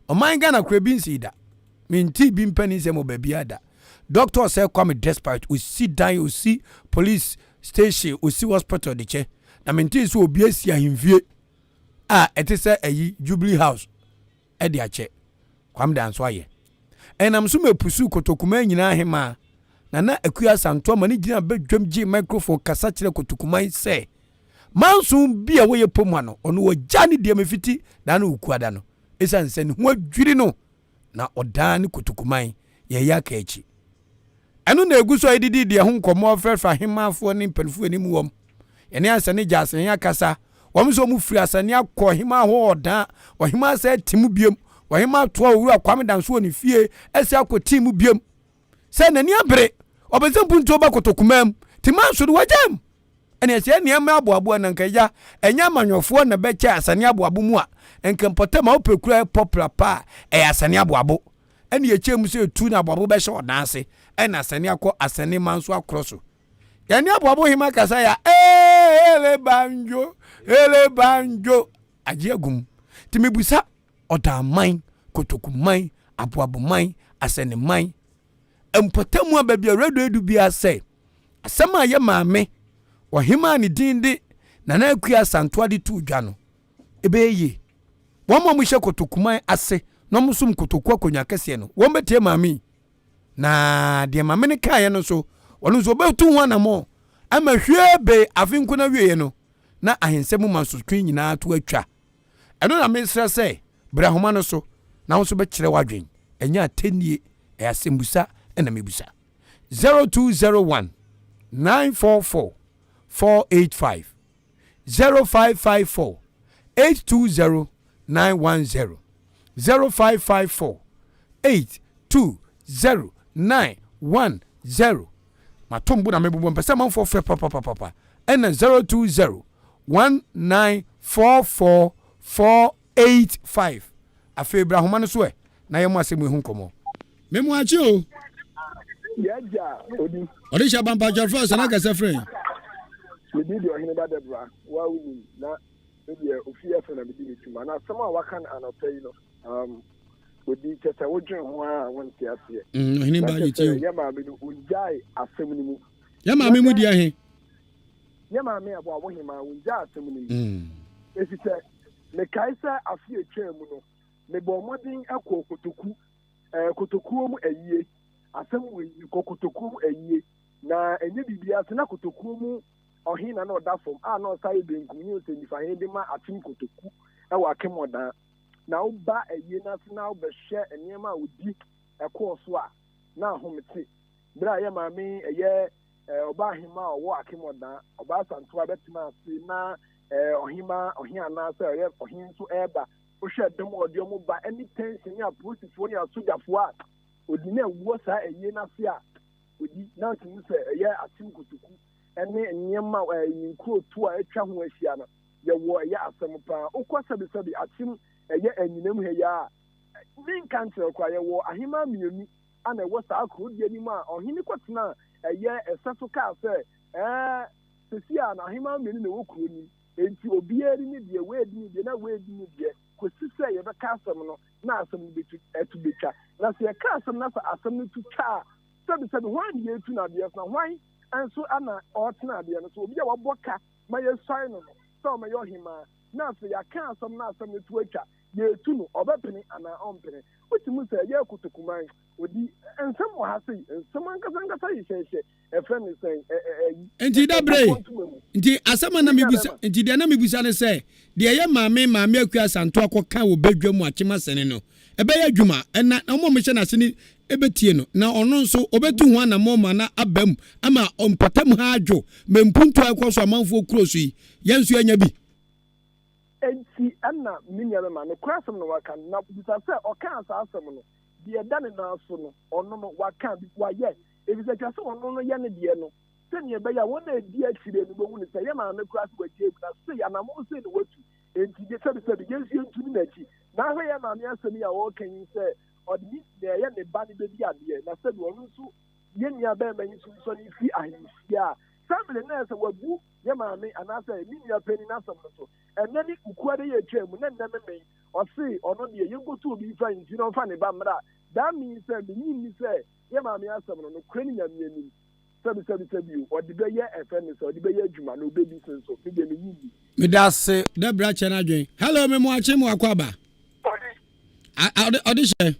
Speaker 4: oman Ghana kura binsi da minti bi mpani se mo babia da doctor say Kwame despite we see die we see police station we see hospital de che na minti so obi asi ahimfie a etese ayi Jubilee House e de ache Kwame danso aye enam so mepusu kotokuma nyina hema na akuya santo mani gina badwam gi microphone kasa kire kotokuma se manso bia wo ye pomu ano ono wo jani de mefiti na na ukuada no esanse ne ho adwiri no na odan ne kotokuma ye ya ka echi eno na eguso edidi de ho nkomo frefa hemafo ne mpanfu anim wom ene asane jasen ya kasa wom so mu firi asane akọ hema ho odan o hema se timu biem wa hema to owura Kwame danso ni fie ese akoti mu biem se nani abre obezempu nto ba kotokumam ti manso do wajam ene ese ne ma aboabo na nkaja enya manyofo na beche asane aboabo mu a enkampote ma opekura popular pa asane aboabo ene ye chemu se tu na aboabo be hye odanse ene asane akọ asane manso akroso yani aboabo hema kasa ya ele banjo ajiagum ti mebusa odaman kotokuman aboaboman aseneman empotamu ababia redo edu bia say asema ye maame ohima ne dinde na akua santoa de tu dwa no ebeye won mo hye kotokuman ase no mo sum kotoku akonya kese no won betie maame na de maame ne kae no so wonu so betu ho na mo ama hwebe afinku na wiye no na ahensemu manso twen nyina to atwa eno na mesra say bra homa no so na wo so be kire wadwen enya atenie asembusa ena mebusa 0201 944 485 0554 820 910 0554 820 910 matombu na mebubu mpesa manfo fe papa ena 020 1944 485 afi Ibrahim no so e na yemu asemu ehun komo memu achi o
Speaker 8: yaja odi
Speaker 4: orisha bamba jorfo sana ka sefren
Speaker 8: we did your hinba debra wa wuni na odi ofia fe na bi ni tuma na sama waka na anopay no odi tete wodwen ho a wonte ase
Speaker 4: hinba yiti
Speaker 8: ya ma me no unjai asem ni mu
Speaker 4: ya ma me mu di ahe
Speaker 8: ya ma me abo awo hima unjai asem ni mu esite me kaisa afie twemu no me bo modin akọ kotoku mu ayie asem we kotoku mu ayie na enye bibia se na kotoku mu ɔhina na ɔda fam a na ɔsa yɛ benkum ne ɔsɛ nifa hɛn de ma atem kotoku ɛwɔ akemmɔdan na woba ayie no ase na wobɛhwɛ nneɛma a wodi ɛkɔɔ so a na ahomete berɛ a yɛ maame ɛyɛ ɔba ahema a ɔwɔ akemmɔdan ɔba asantoa bɛtena ase na ɔhe anaasɛ ɔyɛ ɔhe nso ɛreba wohwɛ dɛm ɔde ɔmo ba ɛne tension ne apolisifoɔ ne asogyafoɔ a odi na ɛwuo saa ayie no ase a odi na ntumi sɛ ɛyɛ atem kotoku ɛne nneɛma nkuro tu a atwa ho ahyia no yɛwɔ ɛyɛ asɛm paa wokɔ sɛbesɛbe atem ɛyɛ anyinam ha yi a ne nka nkyerɛ koraa yɛwɔ ahema mmienu ana ɛwɔ saa kuro di anim a ɔhene kɔtena ɛyɛ ɛsɛ so kaa sɛ sisi a na ahema mmienu na ɛwɔ kuro nim enti obiara ni deɛ weedi ni deɛ na weedi ni deɛ kɔsi sɛ yɛbɛka asɛm no na asɛm no ɛtu betwa na sɛ yɛka asɛm na sɛ asɛm no tu twa a sɛbesɛbe hwan ne yɛtu no adeɛ so na hwan nso ana ɔtena adeɛ no so obi a wabɔ ka ma yɛsɔre no sɛ ɔmɛyɛ ɔhemaa na afei yɛaka asɛm na asɛm no tu atwa yɛtu no ɔbɛpene anaa ɔmpene wotumi sɛ ɛyɛ kotokuman odi nsɛm wɔ ha sei nsɛm ankasa yɛhyɛhyɛ ɛfrɛ ne sɛn
Speaker 4: nti dabre nti asɛm na mebusa nti deɛ na mebusa ne sɛ deɛ yɛ maame akua santo akɔka wɔ badwa mu akyema sɛne no ɛbɛyɛ adwuma ɛna ɔmo mehyɛ n'ase ne ɛbɛtie no na ɔno nso ɔbɛtu ho anamɔ ma na abam ama ɔmpatam ha adwo mempuntu akɔ so amanfoɔ kuro so yi yɛn nso anya bi
Speaker 8: enti ɛna minyame ma no kura asɛm no waka na bisa sɛ ɔka asa asɛm no deɛ da ne nan so no ɔno no waka bi wayɛ ebisa twa sɛ ɔno no yɛ ne deɛ no sɛnea ɛbɛyɛ a wɔn a edi akyire no bɛhu ne sɛ yɛ maame kura so wɔagye na sɛ anamɔ sɛ ne watu enti deɛ sɛbisɛbi yɛnsu yɛntu ne n'akyi na ahwɛ yɛ maame asɛm yi a wɔɔka yi sɛ ɔde ne na ɛyɛ ne ba ne bɛdi adeɛ na sɛbi ɔno nso yɛ nua bɛrima yi nso nsɔ ne fi ahemfie a family na sɛ wabu yɛ maame anaasɛ ne nua panyin n'asɛm no so ɛnɛ ne kukua de yɛ atwa mu na nnɛ mɛmɛn ɔse ɔno deɛ yɛnkoto obi fa nti na ɔmfa ne ba mmra that means sɛ menyin ni sɛ yɛ maame asɛm no kura ne nyame anim sɛbi ɔde bɛyɛ ɛfɛ ne sɛ ɔde bɛyɛ adwuma na ɔbɛdi so nso fi deɛ menyin ni
Speaker 4: meda se da bra kyɛ no adwen hello me mo akye mu akɔ aba ɔde hyɛ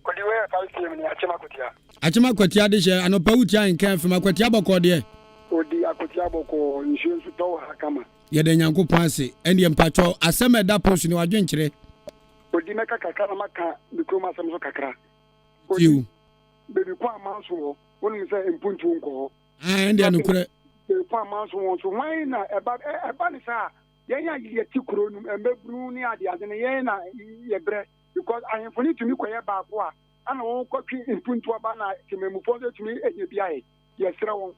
Speaker 9: ɔde wɛ fa tie me akyema kotia
Speaker 4: akyema kotia de hyɛ anɔpa wutia nkan fam akotia bɔkɔ deɛ
Speaker 9: odi akotia bɔkɔ nsuo nso tɔ wɔ ha kama
Speaker 4: yɛde nyankopɔn ase ɛne mpatwɔ asɛm ɛda post ne wadwen kyerɛ
Speaker 9: odi mɛka kakra na maka ne kurom asɛm so kakra
Speaker 4: tiw
Speaker 9: bebi kɔ amanso wɔ wonim sɛ mpuntu nkɔ hɔ
Speaker 4: ɛnde anokorɛ
Speaker 9: bebi kɔ amanso wɔ nso hwan na ɛba ne saa yɛn a yɛti kuro no mbɛbunu ne ade no yɛn na yɛbrɛ because ahemfo ne tumi kɔyɛ baako a ana wɔn kɔtwe mpuntu aba na temamufoɔ nso tumi ɛnyɛ bi ayɛ yɛsrɛ wɔn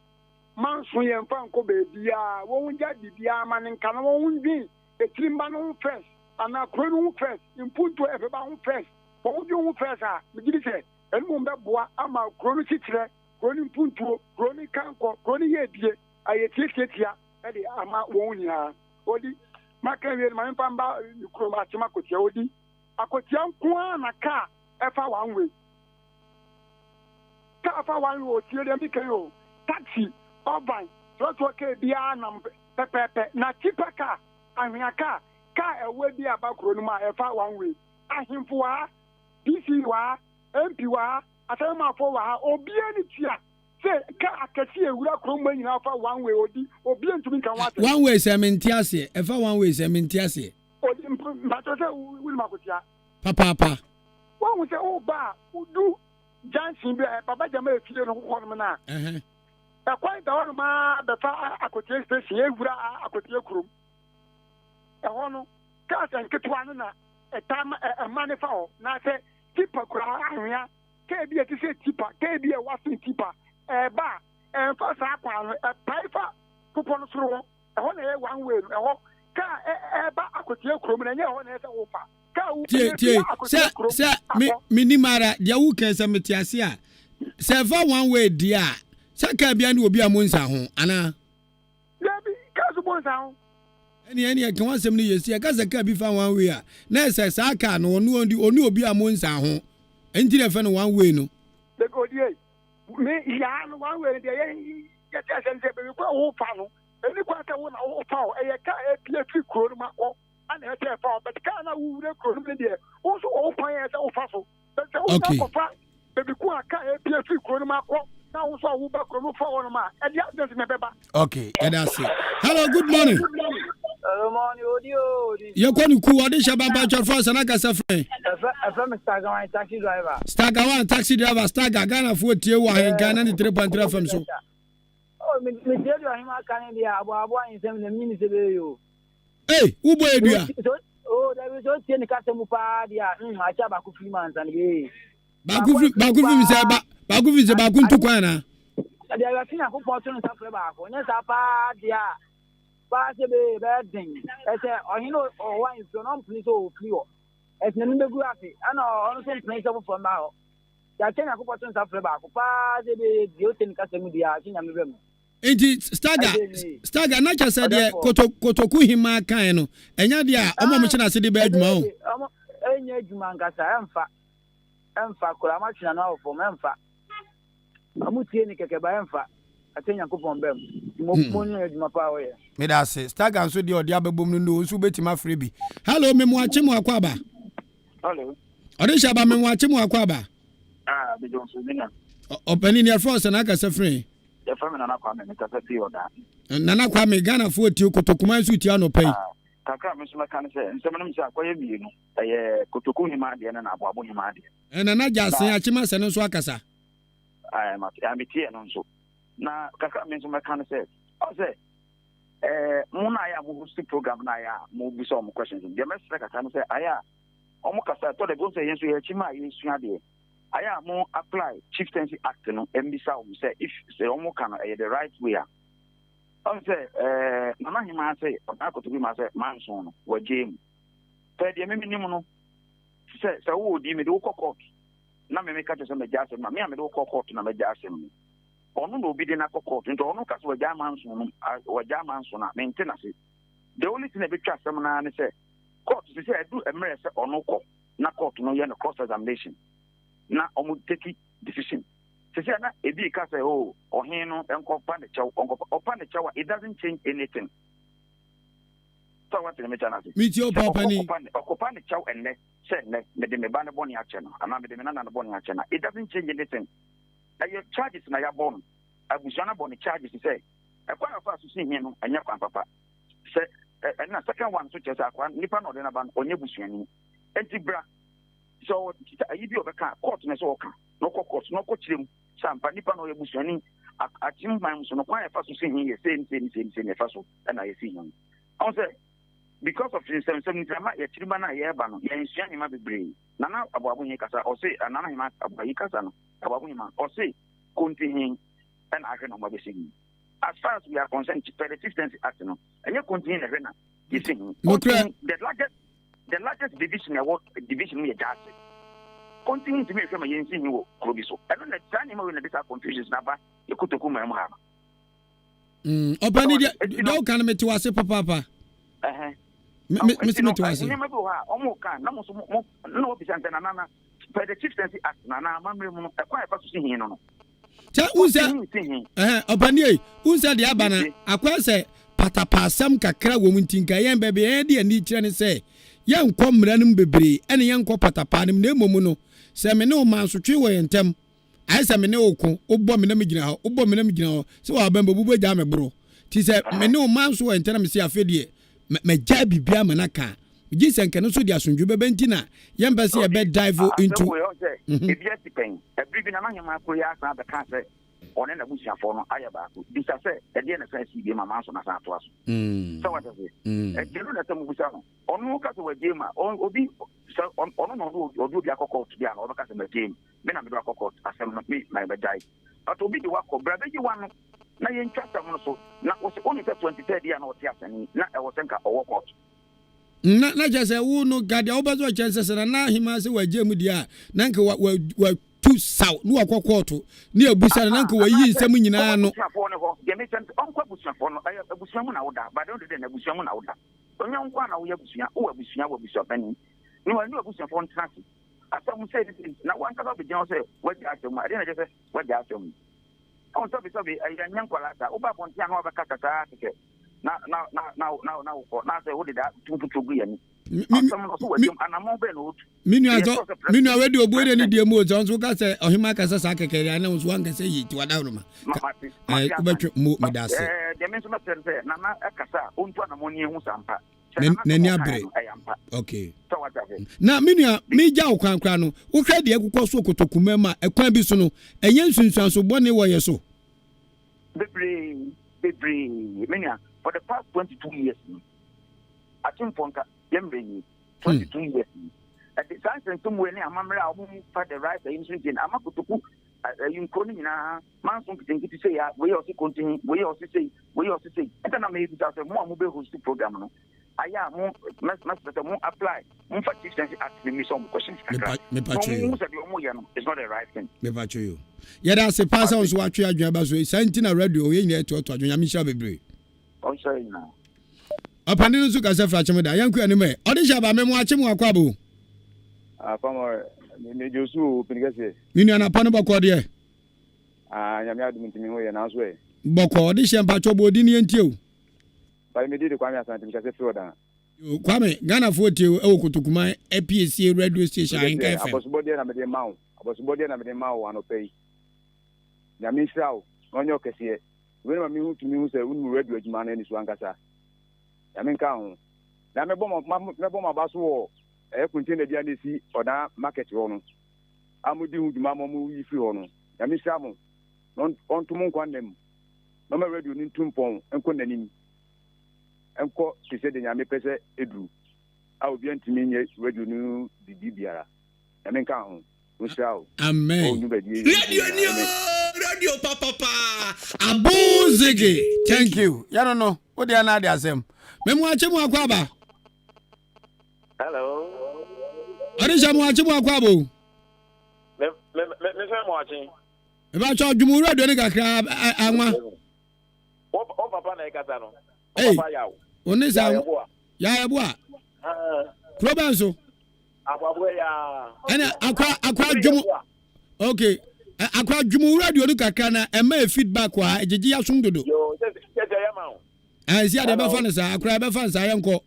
Speaker 9: manso yɛmfa nkɔ baabiaa wɔn gya biribiaa ma ne nka na wɔn dwen ɛtirimba no ho first anaa kuro no ho first mpuntu ɛfɛba ho first wɔn dwen ho first a megye sɛ ɛno bɛboa ama kuro no kyikyerɛ kuro no mpuntuo kuro no kankɔ kuro no yɛ bie ayɛtiatiatia ɛde ama wɔn nyinaa odi maka wie no ma memfa mba kurom akyem akotia odi akotia nko a na kaa ɛfa one way kaa fa one way otie deɛ meka o taxi urban trɔtrɔ kaa biara nam pɛpɛɛpɛ na tipa kaa ahwea kaa ɛwɔ bi aba kuro no mu a ɛfa one way ahemfo wɔ ha pc wɔ ha mp wɔ ha asɛmafo wɔ ha obiara ne tia sɛ kaa akɛse ewura kuro mu nyinaa fa one way odi obiara ntumi nka ho
Speaker 4: one way sɛ mente aseɛ ɛfa one way sɛ mente aseɛ
Speaker 9: odi mpatɔ sɛ wunim akotia
Speaker 4: papaapa
Speaker 9: wɔn sɛ ɔba a udu jansin bi baba jama efie no hɔ nom na ɛkwan da hɔ nom a bɛfa akotie station ewura akotie kurom ɛhɔ no kaa sɛ nketewa no na ɛma ne fa hɔ na sɛ tipa koraa ahwea kaa bi a ti sɛ tipa kaa bi a wasen tipa ɛba ɛmfa saa kwan no ɛpae fa popɔ no soro hɔ ɛhɔ na ɛyɛ one way no ɛhɔ kaa ɛba akotie kurom na ɛnyɛ ɛhɔ na ɛyɛ sɛ wofa
Speaker 4: tie sɛ menim ara deɛ woka sɛ mete ase a sɛ ɛfa one way deɛ a sɛ kaa bia ne obi a mo nsa ho anaa
Speaker 9: dabi kaa so bo nsa ho
Speaker 4: ɛne ɛka wasɛm no yɛsi ɛka sɛ kaa bi fa one way a na ɛsɛ saa kaa no ɔne obi a mo nsa ho ɛnti na ɛfɛ no one way no
Speaker 9: me yaa no one way deɛ yɛkyɛ sɛ sɛ bɛbi kɔ wo fa no ɛni kɔ sɛ wo na wo fa o ɛyɛ kaa ɛpie fi kuro no ma kɔ ana ɛkyɛ fa o bɛt kaa na wowura kuro no deɛ wo nso wo kwan yɛ sɛ wo fa so sɛ wo na kɔfa bɛbi kɔ a kaa ɛpie fi kuro no ma kɔ na wo nso a wo ba kuro no fa hɔ no ma ɛde asɛnsi na bɛba
Speaker 4: okay ɛda se Hello, good morning.
Speaker 10: Good morning, Odi.
Speaker 4: You kwani ku odi shabamba cho for sana kasa friend.
Speaker 10: FM Stagawan taxi driver.
Speaker 4: Stagawan taxi driver Staga Ghana for tie wa Ahenkan na 3.3 FM so.
Speaker 10: Oh, me tell you him kan dia abo in sem na mini se be yo.
Speaker 4: Hey, ubo edua.
Speaker 10: Oh, there is so tie ni kasa mu pa dia. Acha ba ku free man san be.
Speaker 4: Ba ku free se ba ku ntu kwan na.
Speaker 10: Dia ya tina ku po tun sa fre ba ko. Nya sa pa dia. Ba se be ding. Ese ohino o wa in so no please o clear. Ese na me gu afi. Ana on so place of for ma ho. Ya tina ku po tun sa fre ba ko. Pa se be dio tin kasa mu dia tina me bem.
Speaker 4: Enti Staga na cha se de kotoku hima kan no enya de a omo mo china se de ba adwuma o
Speaker 10: enya adwuma ngasa emfa kora ma china na ofo emfa amutie ni keke ba emfa atenya kopon bem mo nyu adwuma pa o ye
Speaker 4: me da se Staga nso de odi ababom no nso betima free bi. Hello me mo ache mo akwaba.
Speaker 5: Hello.
Speaker 4: Odi shaba me mo ache mo akwaba.
Speaker 5: Be Johnson na.
Speaker 4: Opani ni force na kasa free.
Speaker 5: The family Nana Kwame Mr. Tio da.
Speaker 4: Nana Kwame Ghana for ti kotokuma nsu ti ano pay.
Speaker 5: Kaka me so meka ne se nsem se akoye bienu. Kotoku hima de na aboabo hima de.
Speaker 4: Nana Jasen achima se nso akasa.
Speaker 5: Ma tie no nso. Na kaka me so meka ne se o se mo na ya mo host program na ya mo bi so mo questions. The message kaka ne se aya o mo kasa to de go se yenso ye chima yensu ade. Aya mo apply chieftaincy act no mbisa say if say omo can the right way on say mama hima say akoto bi ma say manson no wa game pe de me nim no say wo di me de wo court na me ka say me jase ma me me de wo court na me jase no ono no obi de na court nto ono ka say wa ja manson no wa ja manson na maintenance the only thing e be twa sem na ne say court say do emre say ono ko na court no ye no cross examination na omu take decision. Se na ebi ka say oh ohin no enkopa ne chaw opa ne chaw it doesn't change anything. So what the mechana say?
Speaker 4: Meet your papa ni.
Speaker 5: Okopa ne chaw enne say ne me de me ba ne boni ache no. Ana me de me na na boni ache na. It doesn't change anything. Na your charges na ya bon. Abusuana boni charges say. Ekwa na fa so sin hin no anya kwa papa. Say na second one so chesa akwa nipa na odena ban onye busuani. Enti bra so you be obeka court na so oka no court no ko chirem sampa nipa no yebusuani atim man so no kwa e fa so sin here say e fa so na ye see him on say because of 77 ma ye chirima na ye ba no ye nsuani ma bebre na abuabu hin kasa o say nana hima abuayi kasa no abuabu hima o say continue and agre no ma be sing as far as we are concerned the chieftaincy act no enye continue na rena you sing the largest division division we just continue to be from a yensi ni wo krobiso and then the time we na this confusions na ba ekutoku ma ha
Speaker 4: opani do kan me tiwase papa me se me tiwase
Speaker 5: ni me bo ha omo kan na mo so mo no bi sante na na the chieftaincy act na mamre mu no e kwa e fa so si hin no
Speaker 4: cha unsa opani unsa de abana akwa se patapasam kakra wo muntinka yen bebe yen de ani kire ne se yan kɔ mmara no bebre ene yan kɔ patapa no na emomu no se me ne o mansotwe wo yentem ai se me ne o ko obɔ me na me gina ho obɔ me na me gina ho se wa bamba bubu gya me bro ti se me ne o manso wo yentem me se afedie me gya bibia manaka gi se nka no so di asonju bebe ntina yan ba se e be dive into
Speaker 5: ebia tipen ebribi na mahema ko ya asa be ka se one na busiafo no ayaba ko bisa se e de na sa si bi mama so na sa to aso so what is it e jelu na tamu busa no onu ka so wajema obi onu no obi bi akokot bi ana ka se majem me na me do akokot asem no me na be dai but obi di wako brother ji wano na ye ntwata mo so na wo se onu 23 dia na o ti asani na e wo senka owo court
Speaker 4: na jase wo no gade obazo chance na hima se wajemu dia na nka wa tu saw no akokoto ni abusa na nka wayi nsam nyina no
Speaker 5: ye me sent onko abusuafo no abusuamu na woda ba don de na abusuamu na woda onye nkwa na wo abusua wo abusua bani ni wa ni abusuafo ntrasi asam say na wan ka be jan say waji asem ade na je say waji asem on so be ayi nyankwala ta wo ba bontia na wo ba kaka ta tike na wo ko na say wo de da tututu gu yani
Speaker 4: Minu already oboe ni die mo so nso ka say ohima ka say sakekere na nso wan ka say yi ti wada no ma ubetwe mo medase
Speaker 11: de me so na say na ekasa ontu na mo ni hu sampa
Speaker 4: nani abre okay na minu me ja okwankra no wo hwe de akukọ so kotokuma ma ekwan bi so no enye nsunsuan so bone wo ye so
Speaker 11: bebre menya for the past 22 years I think Ponka Yembeni 22 years at the time some way amamra for the right insurance amakutuku you calling na man some thing to say we also continue we also say and then I may be just more mobile host program no aya mo mo apply mo for teaching ask me some questions
Speaker 4: me patch you
Speaker 11: it's not the right thing
Speaker 4: me patch you yeah that's a pass on so atwe adwan ba so santina radio ye nya to adwan misha bebre
Speaker 11: on sorry now
Speaker 4: apani nso ka se fra chemo da yanku ani me odisha ba me mo achemo akwa bo
Speaker 5: Pamor, me Josu Pinigase.
Speaker 4: Minu na pano bako de.
Speaker 5: Nyame adum ntimi ho ye na so e.
Speaker 4: Bako de shempa chobo di ni enti o.
Speaker 5: Ba me di de Kwame Asante Pinigase Florida.
Speaker 4: Kwame, Ghana for you e Kotokuma APC radio station Ahenkan FM.
Speaker 5: Abosubode na me de mawo. Abosubode na me de mawo anopai. Nyame srawo, onyo kese. We na me hu tumi hu se unu radio adwuma na ni so ankasa. Nyame nka ho. Na me bom abaso wo container dia nesi oda market ho no amudi hu duma mo yi fi ho no ya mi sha mo on to mon kwanem no ma radio ni ntumpon enko nanini enko se se de nya me pese edu a obi antimi nye radio ni bibi biara ya me nka ho o sha o
Speaker 4: amen radio papa abuzigi thank you ya no o de na de asem memu achemu akwaba.
Speaker 11: Hello.
Speaker 4: Arisha mo achimu akwabo.
Speaker 11: Me say mo achi.
Speaker 4: E ba cho dwumu radio ni kakra anwa.
Speaker 11: O papa na ekata no.
Speaker 4: O
Speaker 11: papa yawo.
Speaker 4: Oni sa ya Yeboah. Problem so.
Speaker 11: Akwabo ya.
Speaker 4: Ana akwa dwumu. Okay. Akwa dwumu radio ni kakra na e ma feedback wa ejeji asum dodo.
Speaker 11: Yo, se ya ma o.
Speaker 4: Si ade be fa ne sa akra be fa nsa yenko.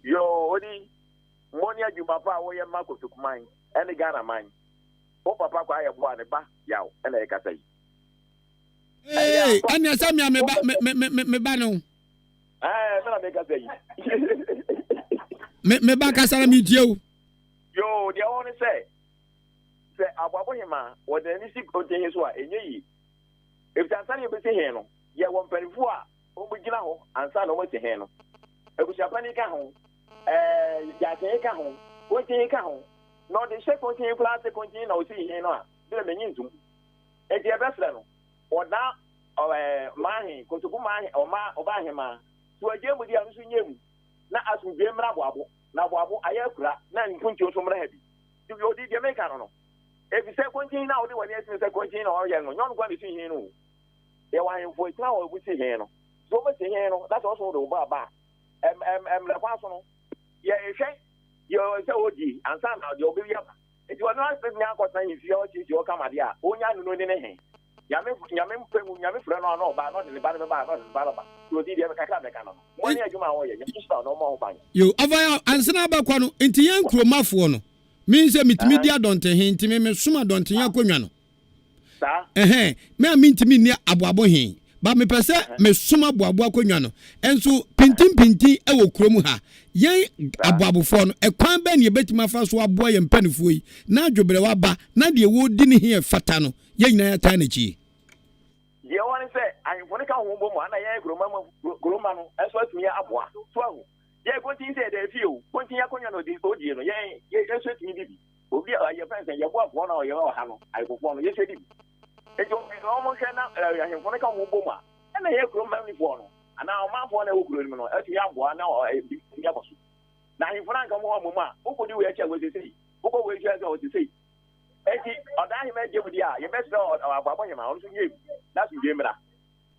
Speaker 11: Yo, Odi Money adwuma pa wo ye ma Kotokuman ene Ghana man o papa kwa Yeboah ne ba yawo ene e kasa yi
Speaker 4: anya samia me ba no
Speaker 11: na me kasa yi
Speaker 4: me ba kasa na mi tie o
Speaker 11: yo dia won say ababo hima wo de ni si kontenye so a enye yi e bi tansan ye be se he no ye won perifu a o bu gina ho ansa na o se he no e bu siapani ka ho ya ka ho o ka ho no de she continue class continue na o si hin no a de me nyintum e de be fle no o da mahi Kotokuma o ma o ba hima to aje mu dia nso nyem na asu be mra boabo na boabo ayakura na nkunti o so mra habi de o di de me ka no e bi se continue na o de wani esi se continue na o ye no nyon kwa de si hin no e wa hin fo itra o bu si hin no so be si hin no that's also the ba la kwa so no ye yo se Odi ansa na de obi ya eti wonu aspect ni akosan yi fi o chi o kama dia onya nu no ni ne he nyame fre no ba no de ba no ba so di dia kaka be kana mo ni adwuma wo ye ye sta no mo ban
Speaker 4: yo avaya ansana ba kwa no enti yan kromafo no mi se mitimi dia donte he enti me suma donte yan konwa no
Speaker 11: sa
Speaker 4: me amintimi ni aboabo he ba me pese me suma boabo akonwa no enso pintin e wo krom ha yen aboabofo no ekwan ba ne betima fa so aboa ye mpanifo yi na adwobere wa ba na de wo di ne he fata no ye nyina ya ta na chi
Speaker 11: ye woni se ayinfo ne ka ho bo mo ana ye groma no eso atumi aboa so ahu ye kontin se de fi o kontin ya konwa no di Odi no ye eso atumi bibi obi ye fense ye bo aboa na o ye o ha no ayinfo no ye se di ejo no mo hwe na ayinfo ne ka ho bo mo ana ye groma ni fo no ana o ma fo na wo kuro ni no atumi aboa na o ya bosu na ayinfo na nka mo mo ma o ko di we echa we se sei o ko we echa o se sei eti odahi me je budi a ye best ababo hima on so nye na so je mra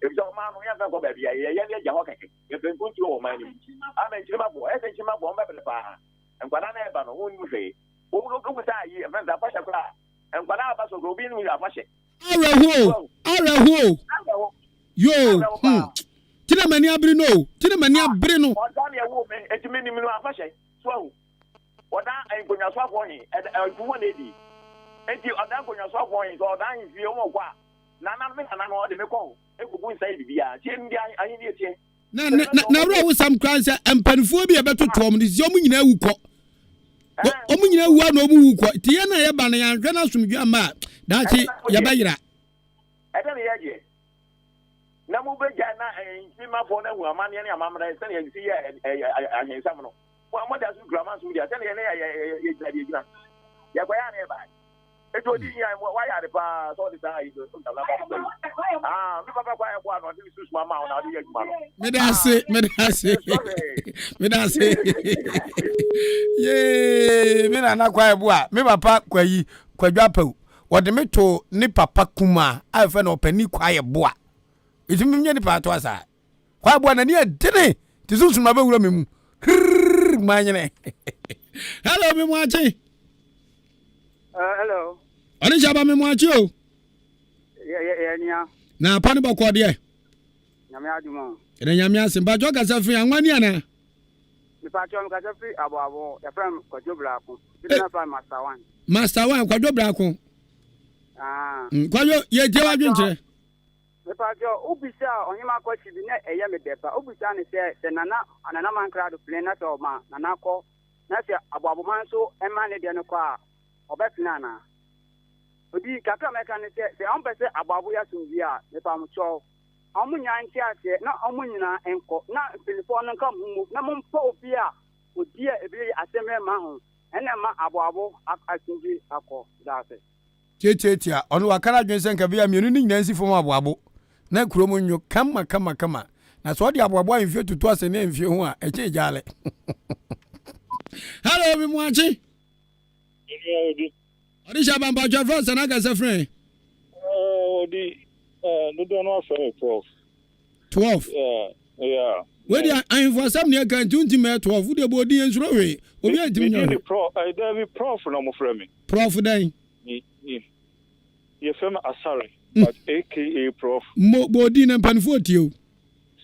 Speaker 11: e bi so ma no ya fa ko ba bia ye ye ja ho keke ye ben kunti o ma ni a me nchima bo e se nchima bo mba bele pa enkwada na e ba no won mu fe o lo ko sa yi e fa da pa sha kra enkwada ba so go bi ni afa she ara ho yo tina mani abri no o da me wo me eti me ni mi no afa she So, what I'm going to swap on it, and lady. And you are not going to swap on it, or dying if you want what. None of them are not the Meko. It would say, I need it.
Speaker 4: Na wo sam kranse empanfo bi ebetoto om dis yomu nyina wuko omu nyina wu na omu wuko ti ye na ye ba na yanhwe na somdwe ama da chi ye ba yira
Speaker 11: ebe na ye je na mu be ja na ntima fo na hu amane ne amamra se na ye si ye ahensam no mo da su grama su dia se na ye na ye gina ya kwa ya na ba eto di ya wa ya de pa so di da yi do so da la ba mi papa kwa ya kwa no di su mama na di ya juma no
Speaker 4: me da se ye me na kwa ebu a me papa kwa yi kwadwa paw wode me to ni papa kuma a fe na opani kwa ebu a itimi nye ni pa to asa kwa ebu na ni adene ti su ma ba wura me mu manyene hello me mu achi
Speaker 12: hello.
Speaker 4: Oni jaba me mwachi o.
Speaker 12: Yeah.
Speaker 4: Na pani bako de.
Speaker 12: Nyame aduma.
Speaker 4: Ene nyame asim ba jo kasa fi anwani ana.
Speaker 12: Mi pa cho kasa fi abo ya fam Kwadwo Brako. Bi na fa Master 1.
Speaker 4: Master 1 Kwadwo Brako. Kwadwo ye je wa dwinche.
Speaker 12: Mi pa cho ubisa onyima ko chibi na eye me depa. Ubisa ne se nana man crowd play na to ma nana ko na se abo man so e ma ne de no ko a obefina na. Odi kakra meka ne se ampese ababu ya sunvia ne pa mcho amunya nti ase na amunyina enko na pilifo no nka mu na mompo ofia odi e bi aseme ma ho ene ma ababu asunvi akọ dase
Speaker 4: Chechetia onu wakara dwense nka bia mienu ni nyinansi fom ababu na kuromo nyo kama na so odi ababu amfie tutu ase na amfie ho a eche jale Hello mi mwachi Odi jaba mba jo France na ga se friend.
Speaker 5: Odi no do no afere
Speaker 4: 12.
Speaker 5: Yeah.
Speaker 4: We dey info sam ne kan tunti me 12 de bodi ensuro we. Obi antimi nyo.
Speaker 5: Prof no mo frame me.
Speaker 4: Prof dan.
Speaker 5: Ye fema Asare but aka Prof.
Speaker 4: Mo bodi na panfo tio.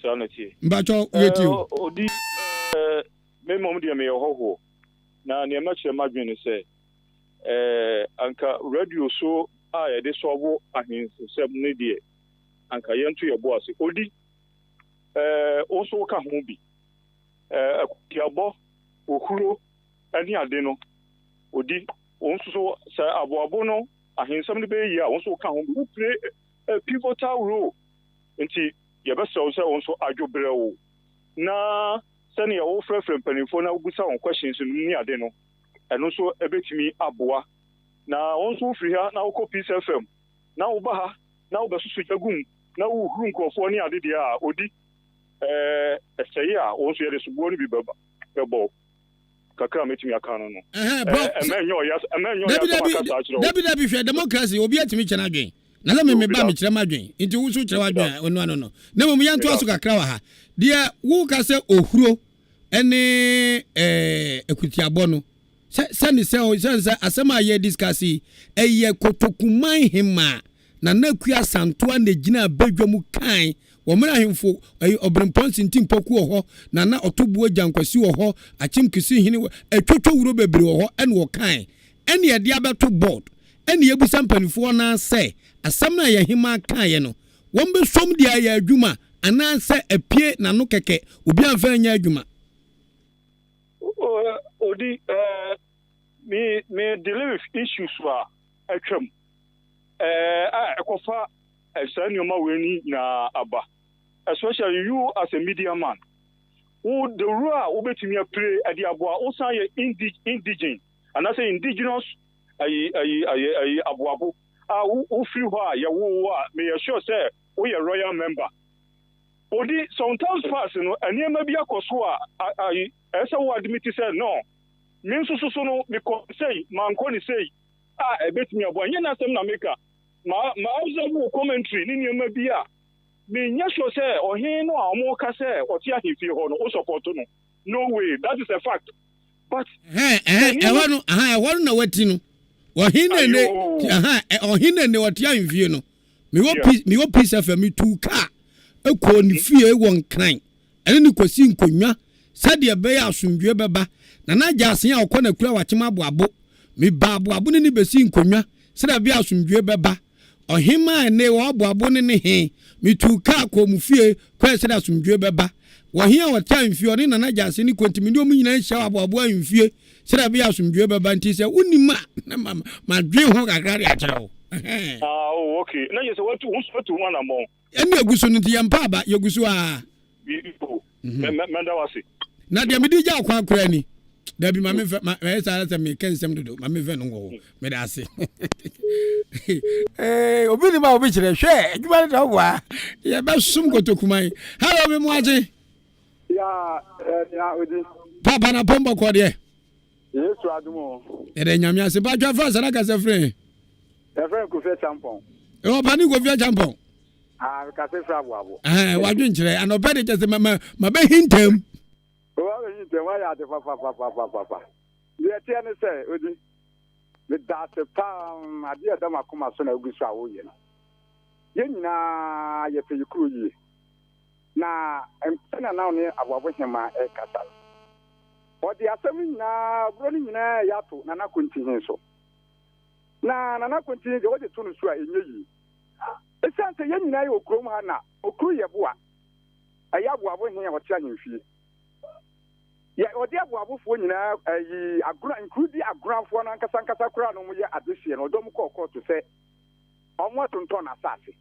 Speaker 5: Sanity.
Speaker 4: Mba cho yetio.
Speaker 5: Odi me mom de me hoho. Na ne ma chere madwene se anka radio so a de sobo ahensem ne die anka yentu yeboah se odi oso ka ho bi akiabo okuro ani ade no odi onso so sa aboabo no ahensem ne be yi a onso ka ho bi play a pivotal role nti yebesew se onso adwobre wo na sane ya wo frefrem panifo na ugusa on questions ni ade no eno so ebetimi aboa na onso free ha na uko Peace FM na uba ha na ubesusu jagum na uhuru nkrofo ni ade dia odi eseye a onso ye de subo ni bi bebo kakra metimi aka no no emenyo ya David
Speaker 4: hwe democracy obi atimi chena dwen na le me ba me kire madwen nti wo so kire wadwen onu no na mum yanto aso kakra wa ha dia wo ka se ohuro ene ekutiabo no send se asema ye discussi eye kotokuman hima na nakua santoa na gina badwamu kan wo mra hemfo obrempon sintim poku ho na otobuo jankwasi ho achim kisi hini etwotwo wuro bebre ho ene wo kan ene ye dia beto board ene ye busa mpanifo na se asem na ye hima kan ye no won be som dia ya adwuma ana se apie na no keke obi anfa anya adwuma
Speaker 5: Odi me deal with issues wa atwam ekofa esanyoma weni na aba especially you as a media man who the rule obetimi play adi aboa o san ye indigene and I say indigenous ayi aboabo who free ho ya wo me sure say we a royal member Odi sometimes pass no aniema bi akoso a esa wo admit say no me so no me say man ko ni say ebetimi aboa nya na asem na meka ma observe commentary ni niema bi a me nya sure say ohin no a omo ka say oti ahimfi ho no o support no way that is a fact but
Speaker 4: ewa no wati no ohin ne oti ahimfi no me wo peace FM tu ka eko ni fie won kran ene ni kwasi nkonwa said the bear asumdwe beba na na jase a okọ na kura wachema aboabo me ba aboabo ne besi nkonwa said be asumdwe beba ohima ne wo aboabo ne he me tu ka ko mufie kwa said asumdwe beba wo hia wo ta mfie ne na jase ni kontimi ndi o nyina hia aboabo amfie said be asumdwe beba nti se unima na ma dwe ho kakra ya kire
Speaker 5: oh okay na yes what to one among
Speaker 4: ene eguso nti yampa aba yeguso a
Speaker 5: manda wasi
Speaker 4: na dia me dija kwa akura ni da bi ma me sa sa me kensem dodo ma me ve no go me da ase obi ni ma obi kire hwe aduma da wa ye ba sum kotokuman hello me muaje
Speaker 9: ya odi
Speaker 4: papa na pombo ko de
Speaker 9: yesu adumo
Speaker 4: ere nyame ase ba twa fa sana ka se frɛ
Speaker 9: ko fe champon
Speaker 4: o ba ni ko fe champon
Speaker 9: ka se fra aboabo
Speaker 4: wadwen kire anope de kese ma be hintem
Speaker 9: o wa hintem wa ya de papa ye tie ne se odi me da se pam ade da makoma so na ogusu awo ye no ye nyina ye fe yikuru yi na empena na oni aboabo hema e kasa odi asem nyina bro ni nyina ya to na na kontinhin so na kontinhin de wode to no so a enye yi esanse ye nyina ye okrom ha na okru Yeboah ayaboabo hen ya wote ahemfie ya odi aboabofo nyina yi agura include aguranfo na nkasa kura no mo ye adehie no dom kɔ to se omo tonton na asase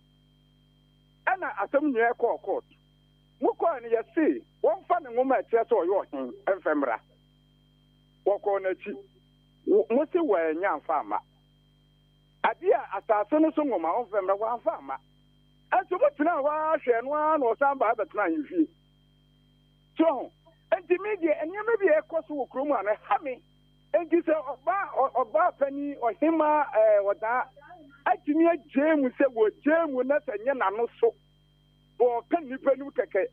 Speaker 9: ana asem nyina kɔ court mo kɔ ne ye se won fa ne ngoma ekyɛ so oyo hen emfemra wokɔ na chi mo se wa nya amfa ama adia asase no so ngoma omfemra wa amfa ama aso mo tena wa hwɛ no na osamba abetena ahemfie so enti media enyame bi ekoso wo kromu ana hame enti se oba pani ohima woda atimi agemu se wo gemu na sanye nano so bo kan nipa nu keke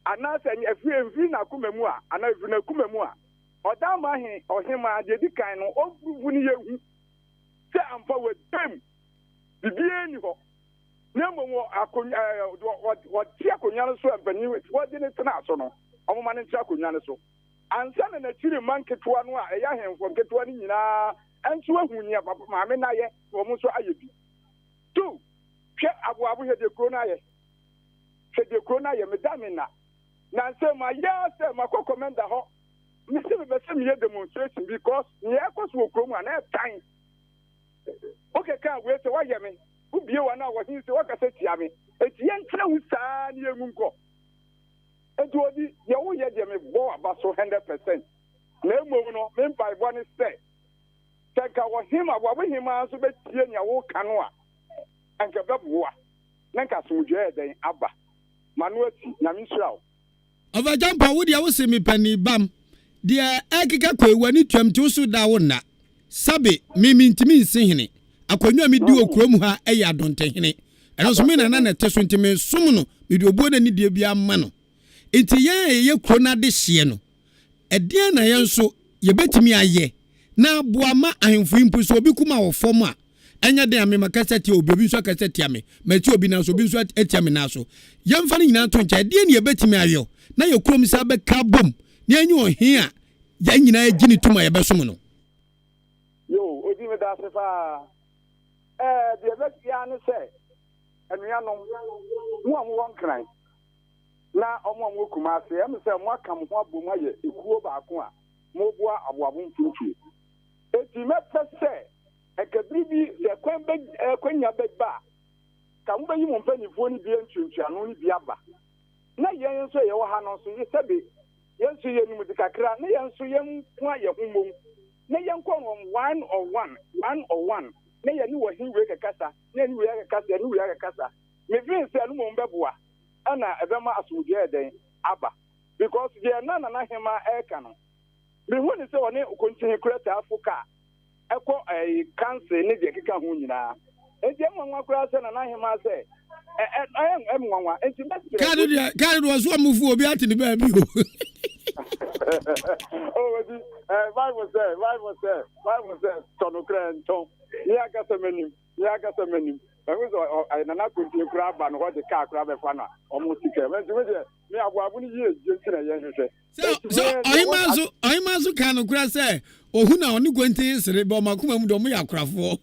Speaker 9: ana sanye afie na kumemu a ana afie na kumemu a oda ma he ohima de dikan no obubu ni yehu se ampa wo dem bibie ni ho na mo akonya wo ti akonya no so ampani wo de ne tena so no omoma ne ntia akonya ne so ansa na chiri manketwa no a eya hemfo nketwa ni nyina enso ahunya papa maame na ye wo mo so ayebi tu hwe aboabo he de kro na ye hwe de kro na ye medamina na nse ma ya se ma kokomenda ho mi se be se mi ye demonstration because ni ekoso wo kro mu na tan okay ka we se wa ye me ubie wa na wo hin se wa ka se tia me eti ye ntra hu saa ni emu nko Odi ye wo ye de me bo aba so 100%. Na emo no me mpa bo ni say. Tenka wo hima wo hima so be tie nya wo kanu a. Anka beboa. Na nka sumdwe den aba. Manu ati na mi srawo.
Speaker 4: Ova jampa wo de wo se me pani bam. De akeka ko ewani twam ti so da wo na. Sabe me ntimi nsihene. Akonwa mi di okrom ha eya adontenhene. Eno so me na te so ntimi sum no me di obuo na ni die bia ma no. Enti ye krona de hye no edien na ye nso ye betimi aye na boama ahemfo impu so obi kuma wo fom a enya de ame makaseti obi nso akaseti ame mati obi na so obi nso etiame na so ye mfa ni nyina to ncha edien ye betimi aye na ye krom sa be ka bom na enyi ohi a ya nyina agini tuma ye besom no
Speaker 9: yo odi me da sefa de be ya ne se enuanom mo am won kran na omo kuma ase em se mo aka mo abom aye ekuo baako a mo boa aboabo mfuntu eti me pese ekadri bi se kwanya ba ka mo bayi mo mpanifo ni bi ntwentwano ni bi aba na yen so ye wo ha no so ye sebe yen so ye num de kakra na yen so yen ko aye homom na yen ko one or one na ye ni wo hinwe kakasa na ni we kakasa ni we kakasa me fin se no mo mbeboa ana ebema asumdwe den aba because there na hema eka no me hu ni se woni kontinhe kurata Africa eko cancer ne de keka hu nyina enti emwanwa kura se na hema se emwanwa enti
Speaker 4: kadu do so amufu obi ati ni ba bi o
Speaker 9: oh di Bible say tonokra nton ni aka se menim I na continue grab and what the car grab a fan almost ticket. Me abu ni ye jentina ye
Speaker 4: so ohimazu kan no kura say ohu na oni gwentin sere be o makoma mu do mo yakrafo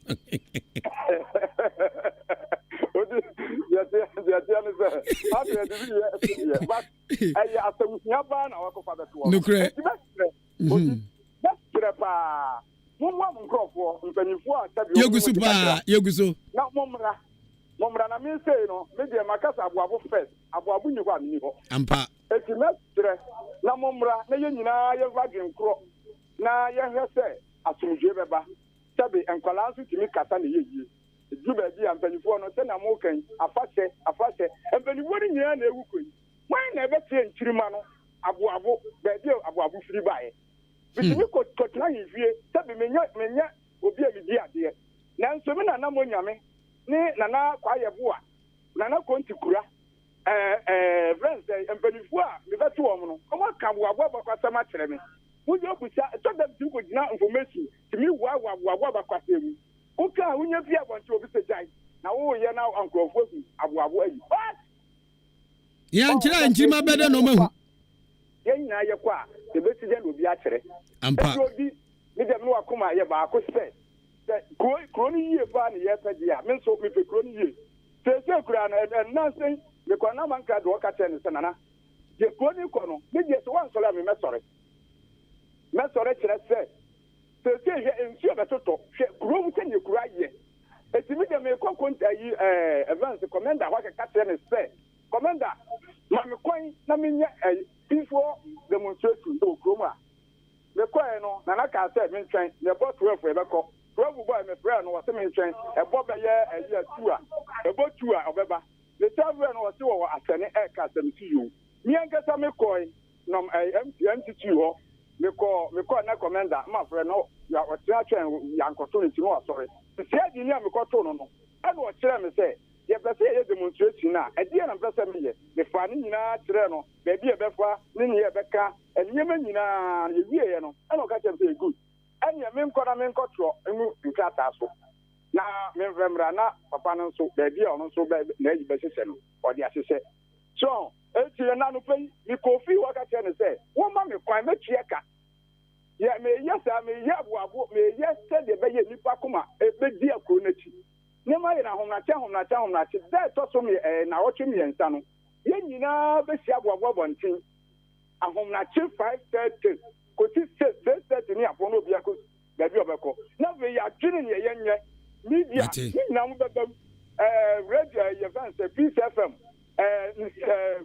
Speaker 4: Yegusu
Speaker 9: Momra na me say no me de makasa abuabu first abuabu nyi kwa mi ho
Speaker 4: ampa
Speaker 9: etimestre na momra na ye nyina ye vagin kro na ye hwese asumje beba sabe enkwala nso timi kasa na ye yie juba bi ampanifo no se na mo kan afase empanifo ni nyina na ewu koyi wan na ebe tie nchirima no abuabu be bi abuabu firi bae bitimi ko na yie sabe menya obi a bidi ade na nso me na mo nyame ni nana kwa yeboa nana konti kura Wednesday empanifo a me beto wo no omo ka boabo bakwasama kire me wujo busa to dem ti ko gina information timi wa bakwasemu uka unya bia bonto obi se jai na wo ye na ankrofo fu aboabo ayi
Speaker 4: ya nchira nchima bede no mahu
Speaker 9: ye nyina ye kwa e beti je no bi a kire
Speaker 4: ampa
Speaker 9: obi mi dem no akoma ye ba ko se kroni ye fa ni ye pedia me so me pe kroni ye se kura na nansen me kwa na manka do ka tene se nana je kroni ko no me je so wan so la me mesore kire se je ensu abetoto hwe krom tanye kura ye etimi de me ko konta yi events commander wa ka tene se commander ma me kwan na me nya before demonstration do kroma me kwa no na ka se me ntwen ne bot 12 e be ko Probu boy me prayer no wase me ntwen ebo be ye tua ebo tua obeba the travel no wase wo asane ka asem ti you mi ankasa me koi no MTT ho me ko na commander ma frɛ no ya otia twen ya nkoto ni ti no asore se adi ni me ko to no e no kire me se ye pese ye demonstration na e die na pese me ye me fa ni nyina kire no be bi e be fa ni ni e be ka enyema nyina ye wie ye no e no ka kire se good anya me nkora me nkotro emu nkata so na me vremra na papa no so be bia ono so be na yi be sese no odi asese so eti na no pay mi kofi waka che ne se wo ma me kwan me chieka ya me yesa me ya abuabo me yesa de be ye nipa kuma e be di akro na chi ne ma ye na homna che da to so me na wo twe me nsa no ye nyina be si abuabo bontin ahomna che 5:30 koti se ni apono obi akos gabi obeko na we ya twini ye yenye media ni na mo bebe radio events Peace FM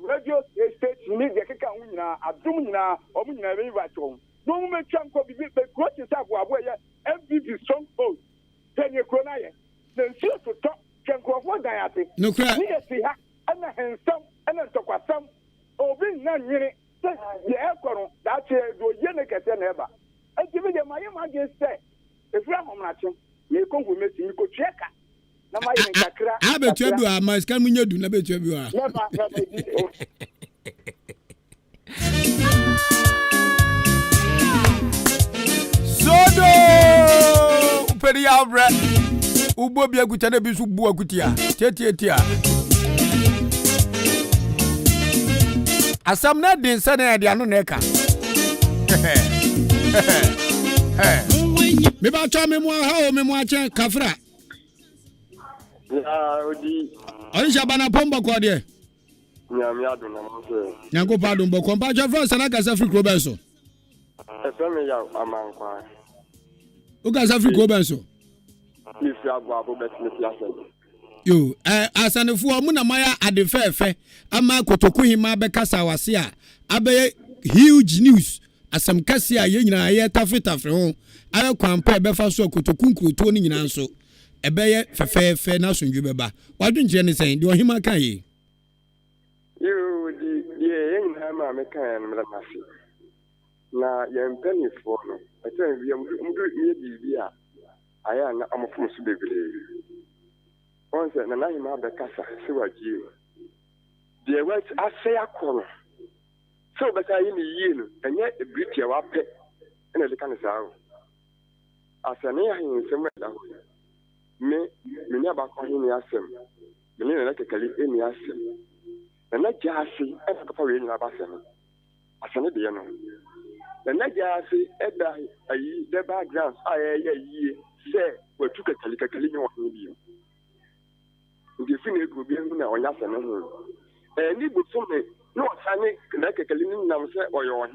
Speaker 9: radio station media keka hu nyina adum nyina omu nyina be ba to no mo metwa nko bibi be cross abo ye MVP strong hold tenye krona ye na nsi to to kenkrofo dan ate
Speaker 4: no kra
Speaker 9: ni ye si ha ana hensam ana tokwasam obi na nyire ye ekoro that do ye ne kete na eba enti me de maye ma ge say efra homnache me kongu mesi mi ko cheka na maye nkakra
Speaker 4: abetu abi wa ma ska munye du na betu abi wa
Speaker 13: sodo uperi ya bre ugbo bi akuta na bi su bu akutia tietietia Asem na din se na de anu na eka
Speaker 4: me ba cho me mo ha o me mo ache kafra
Speaker 14: ya odi
Speaker 4: oni shabana pomba ko de
Speaker 14: nyame adu na mo se
Speaker 4: nyanko pardon bo kompa cho fro sana ka sa free club so
Speaker 14: me ya amankwa
Speaker 4: o ka sa free club so
Speaker 14: ifi agwa abo bet me place
Speaker 4: yo asanefo mu na maya adefefe ama kotoku hima be kasa wase a abe huge news asam kase a ye nyina ye tafetafre ho aye kwampa be fa so kotoku nkuroto ni nyina nso ebe ye fefefe na sonju beba wadunje ne sen de ohima kan ye
Speaker 14: yo di ye nyina ma me kan no na fi na ye mpanifo no eten wi mdu ye bibia aya na amofo so bebele onse na nahi ma be kasa se waji de wat ase akoro so be ka yini yi no enye ebritia wa pe ena de kan sa o asane ya hin se me da ho me ne ba ko ni Asem me ne na kekali eni Asem na jasi e ka fa we ni ba Asem asane de no na jasi e da ayi the background yi se wa tu kekali ni wa ni bi ndi fini ko bi na onya Asem no ni bu so me no sane na kekali ni nam se oyo ho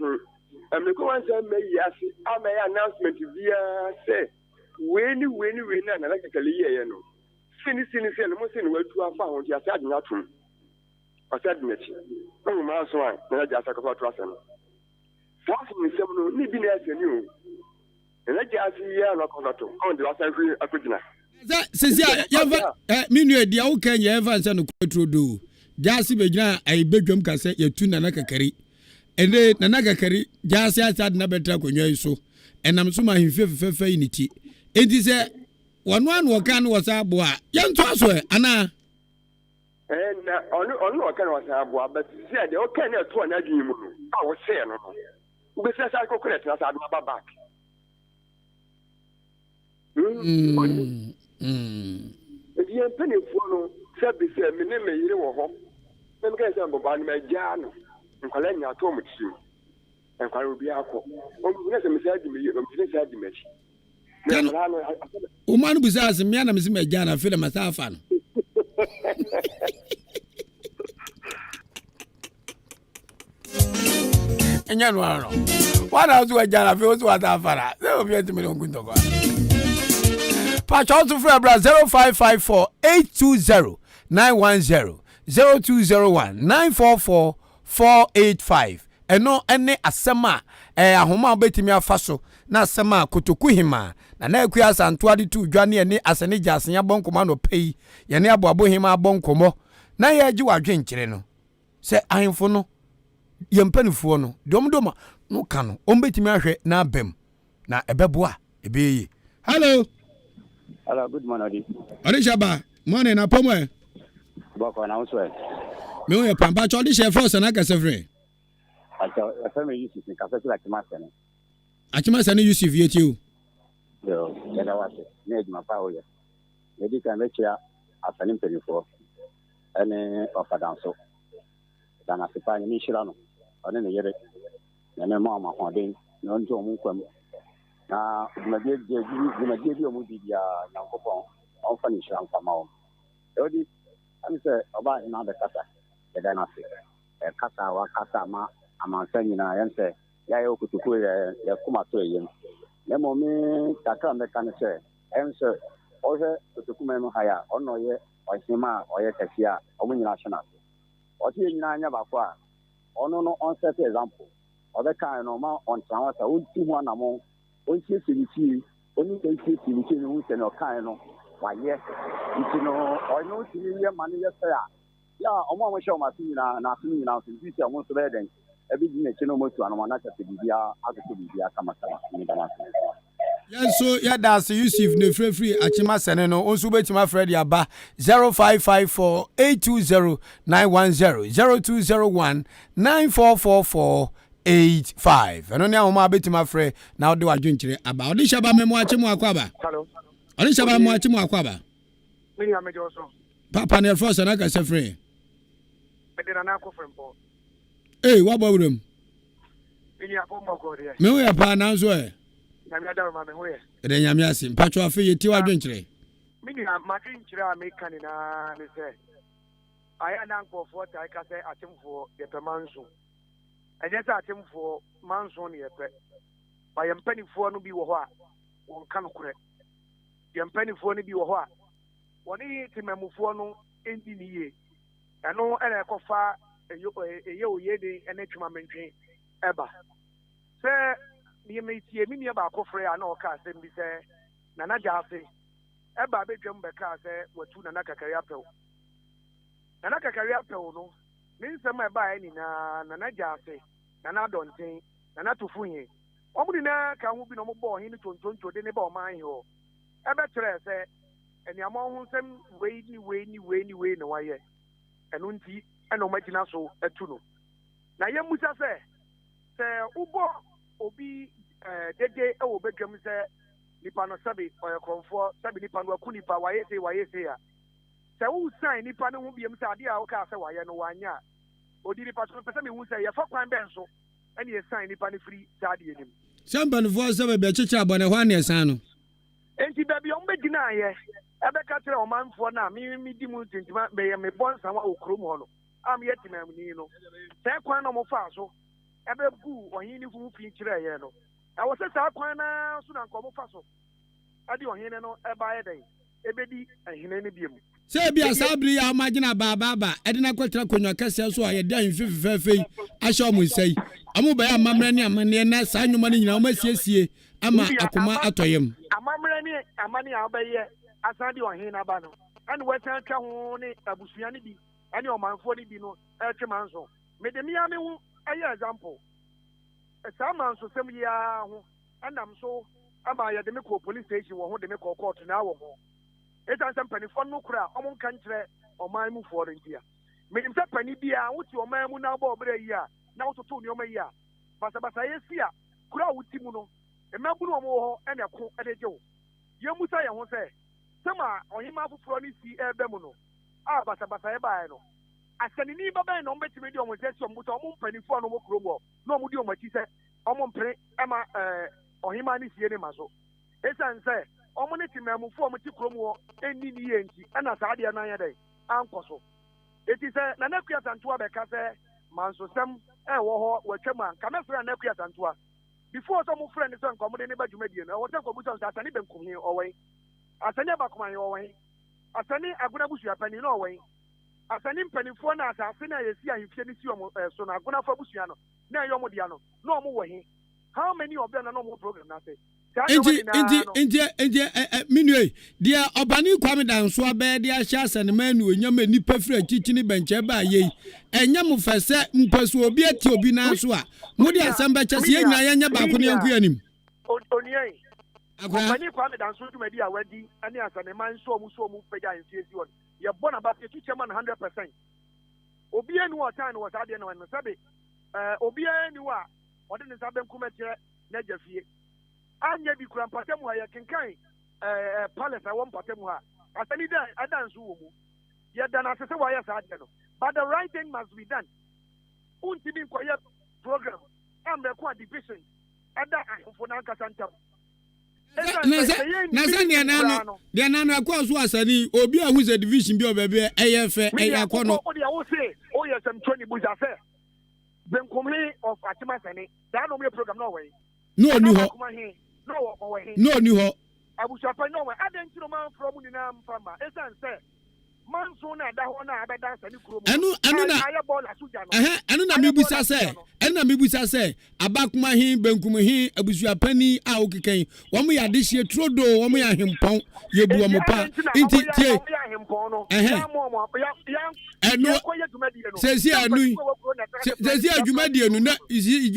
Speaker 14: me ko wan say me yasi ama ya announcement via say weni na na kekali ye no sini no mo sini watu afa ho ti asa adina tum asa adina chi no ma so an na ja asa ko fa to asa no so ni sem no ni bi na asa ni o na ja asa ya no ko to on de asa fi akujina
Speaker 4: sisi yava minu edi awu kan ye eva nsa no kwatro do jasi begina ai bedwam kase yetu na kakari ene na kakari jasi asa adina betra konyo so enam so ma himfe fefe ni ti enti se wanu anu okan wasa boa yanto aso ana
Speaker 14: na onu okan wasa boa but see de okan na to na adwin mu no a wo se no no ube se sa ko correct na sa ba back Edi pene funo sabi se me ne me yire wo ho me ka se mboba no me ja no nkwala nya to mu ti nkwala obi akọ o mu ne se me se adi me yire o mu ne se adi me chi
Speaker 4: Umanu buzazi miana mzima jana file masafa no. Enyanu ano. Wana uzu jana file uzu watafara. Zero fieti miliongu ndoko. Pacha otu file bra 0554 820 910 0201 944 485. Eno ene asema ahoma obetimi afaso na asema kotoku hima na ekuya santo ade tu dwane ene asene jasen ya bonkoma no pei ye ne aboabo hima bonkomo na ye gi wadwe nkire no se ahemfo no ye mpanifuo no domdoma no ka no ombetimi ahwe na abem na ebeboa ebeyi. Hello
Speaker 15: good morning
Speaker 4: Odi Shaba morning na pomo
Speaker 15: boko na unso
Speaker 4: me o ye pamba chodi she force na kasefre
Speaker 15: acho Asem Yusuf ni kasa la kimasene
Speaker 4: Achimasene Yusuf yetiu
Speaker 15: yo ya wase ne ejuma pa oye edi kan lechia Asem penifo ene ofadanso dana sipanye ni shirano one ne yere ne mama hoden no njo mu kwam na gumadie bi omu bibia yankopon on fani shiran kwama o odi anse oba ina de kasa de dana se kasa wa kasa ma amansanyi na yense ya yo kutuku ya kuma to yen na mo mi takra me kan se ense oje kutuku me mo haya ono ye ohima oye kasia omu nyina shana o ti nyina anya ba kwa ono no on set example obe kan no ma on tranwata o ti mu na mo on ti siriti oni ke ti siriti no se no kan no wa ye ti no o no ti ye mani ye se ya omo mo show ma ti na ti nyina so ti se omo so be den ebi dine chino motu anoma na chate bibia agoto bibia kama ni dama
Speaker 4: Yanso ya das Yusuf ne free Achimasene no onso betima Fred aba 0554 820 910 0201 944 eno ne ahoma betima Fred na ode wadwenkyere aba odi Shaba memo achemu akwaba.
Speaker 9: Hello
Speaker 4: Odi Shaba memo achemu akwaba
Speaker 9: mini amejo so
Speaker 4: papa ne force na kasefre
Speaker 9: medina na ko frempo
Speaker 4: wabawrem
Speaker 9: mini apombo ko de
Speaker 4: me we pa na nso
Speaker 9: nyamia da ma me ho ye
Speaker 4: ede nyamia asim pacho afi yeti wadwenkyere
Speaker 9: mini ma dwenkyere a me kan na ne se aya na nko fo ta ka se atemfo de pemanso enye ta atemfo manso ne yepe ba yempanifo no bi wo ho a won kan kure yempanifo no bi wo ho a woni timamufo no endi ni ye eno ene kofa eye oyede ene twuma mentwe eba se mi metie mi ne ba kofre a na o ka se mbi se na na jase eba bedwam be ka se watu na na kakari apel no mi nsem eba ni na na jase na na donten na na tofunye omudi na ka hu bi no mo bo hin tontonto de ne ba o man ho ebe tere se eni amon hu nsem we ni na waye enu nti eno magina so etu no na ye musa se ubo obi dede e wo bedwam se
Speaker 8: nipa no sabi oyekromfo sabi nipa no aku nipa waye say ya se wo sign nipa no hu biem say ade a wo ka say waye no wanya odi nipa so pese me hu say ye fa kwan ben so ene ye sign nipa no free sade enim
Speaker 4: Sambanfo sabe be cheche abone ho ane san no
Speaker 8: enti da bi o mbegina ye ebe ka tere o manfo na mi di mu tintima be ye me bon san wa okrom ho no am ye timamni no se kwan no mo fa so ebe bu ohin ni fu fi kire ye no I was a kwan na so na nko mo fa so ade ohin no eba ye den ebedi ahin ne biem
Speaker 4: se bia sabri ya magina baba ede na kwatra konwa kase so aye dan fefefefe ahye mo nsai amu ba ya amamre ne amane na sa nwuma ne nyina o masiesie ama akoma atoyem
Speaker 8: amamre ne amane a obaye asade ohin na ba no ane wetan twa ho ne abusua ne bi ane omanfo ne bi no etwe manso me de mia me hu aye example sama nso sem ya ho anam so ama ya de me ko police station wo ho de me ko court na wo ho etan sam pani fon no kura omon kan kire oman mu fo rentia me nim sa pani bia wuti oman mu na bo obere yi a na wototo ni oman yi a basa yesi a kura wuti mu no emagbu no mo ho ene ko edeje wo ye musa ye ho se sama ohima fufuro ni si ebe mu no a basa e ba no asani ni baba no mbetime di omo sesi omo to omo pani fo no mo kuro mo no mo di omo ti se omo mpre ema ohima ni sie ni maso esan se omo ne timamu fo omo ti kuro mo eni ni ye nti ana saade na ya dai ankoso eti se na nakua tantua be ka se manso sem wo ho watwama kamefra nakua tantua before so mo friend so nko mo de ne ba dwumadie no wo tan ko busa asani be nkumhi owen asani abakuman owen asani aguna busu apani no owen asani mpanifo na asase na yesi ahifie ni si omo so na aguna fa busu no na yomo dia no na omo wo he how many of them na no mo program na say Inji minue dia obani kwame danso abe dia hya asenema nu onyam nipa fira chichini benche ba ye enyam fese mpaso obi ati obi na so a mudi asamba chese ye nyina yenya ba ko ne yanku yanim onien obani kwame danso dwumadi a wadi ani asenema nso omu pega nfiesi won ye bona ba tetu chairman 100% obi enu otan no wasade na wan sabe obi enu a ode ne sabe nkumetre na jafie anya bi kura mpatemu ha yakenkan palace a won patemu ha asani da adansu wo mu ya dana sese wa ya saade no but the right thing must be done unti bin koye program am re kwa division ada ahofo na kasanta
Speaker 4: na sani dia nanu akwa so asani obi a who's a division bi obebe eyefe eyakono
Speaker 8: o dia wo say o yes am 20 buja say ben komle of atimasani da no me program no way
Speaker 4: no ni ho no ni ho
Speaker 8: abushapa no way adan tiro man from ni na mfama esan say man so na da ho na abeda sani kuro
Speaker 4: anu na mebusa say abakuma hin benkum hin abusuapani a okekan wo mo ya de hie trodo wo mo ya hempon yebu wo mo pa inti tie sesi adwumadi enu na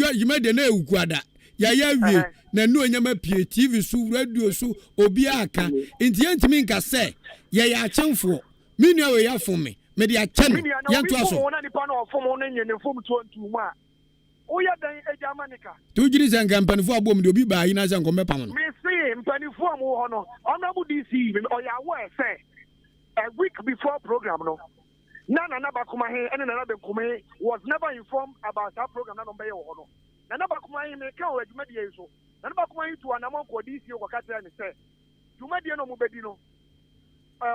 Speaker 4: adwumadi na ewukuada ya wie na nu onyama pie TV so radio so obi aka inti yentimi nka say ya achemfo minu awe ya fome me de achen yanto aso
Speaker 8: wona ni pa na ofom no nyene fom to ntumu a oya dan eja manika
Speaker 4: to jiri zanka mpanifo abom de obi ba yi na zanko mepam no
Speaker 8: me see mpanifo am ho no honorable DC oya wo say a week before program no na bakuma he ene na benkume was never informed about that program na no be ho no na bakuma he me ka o adwumadi so na bakuma he to anamon ko DC ko katra ni say dwumadi no mo bedi no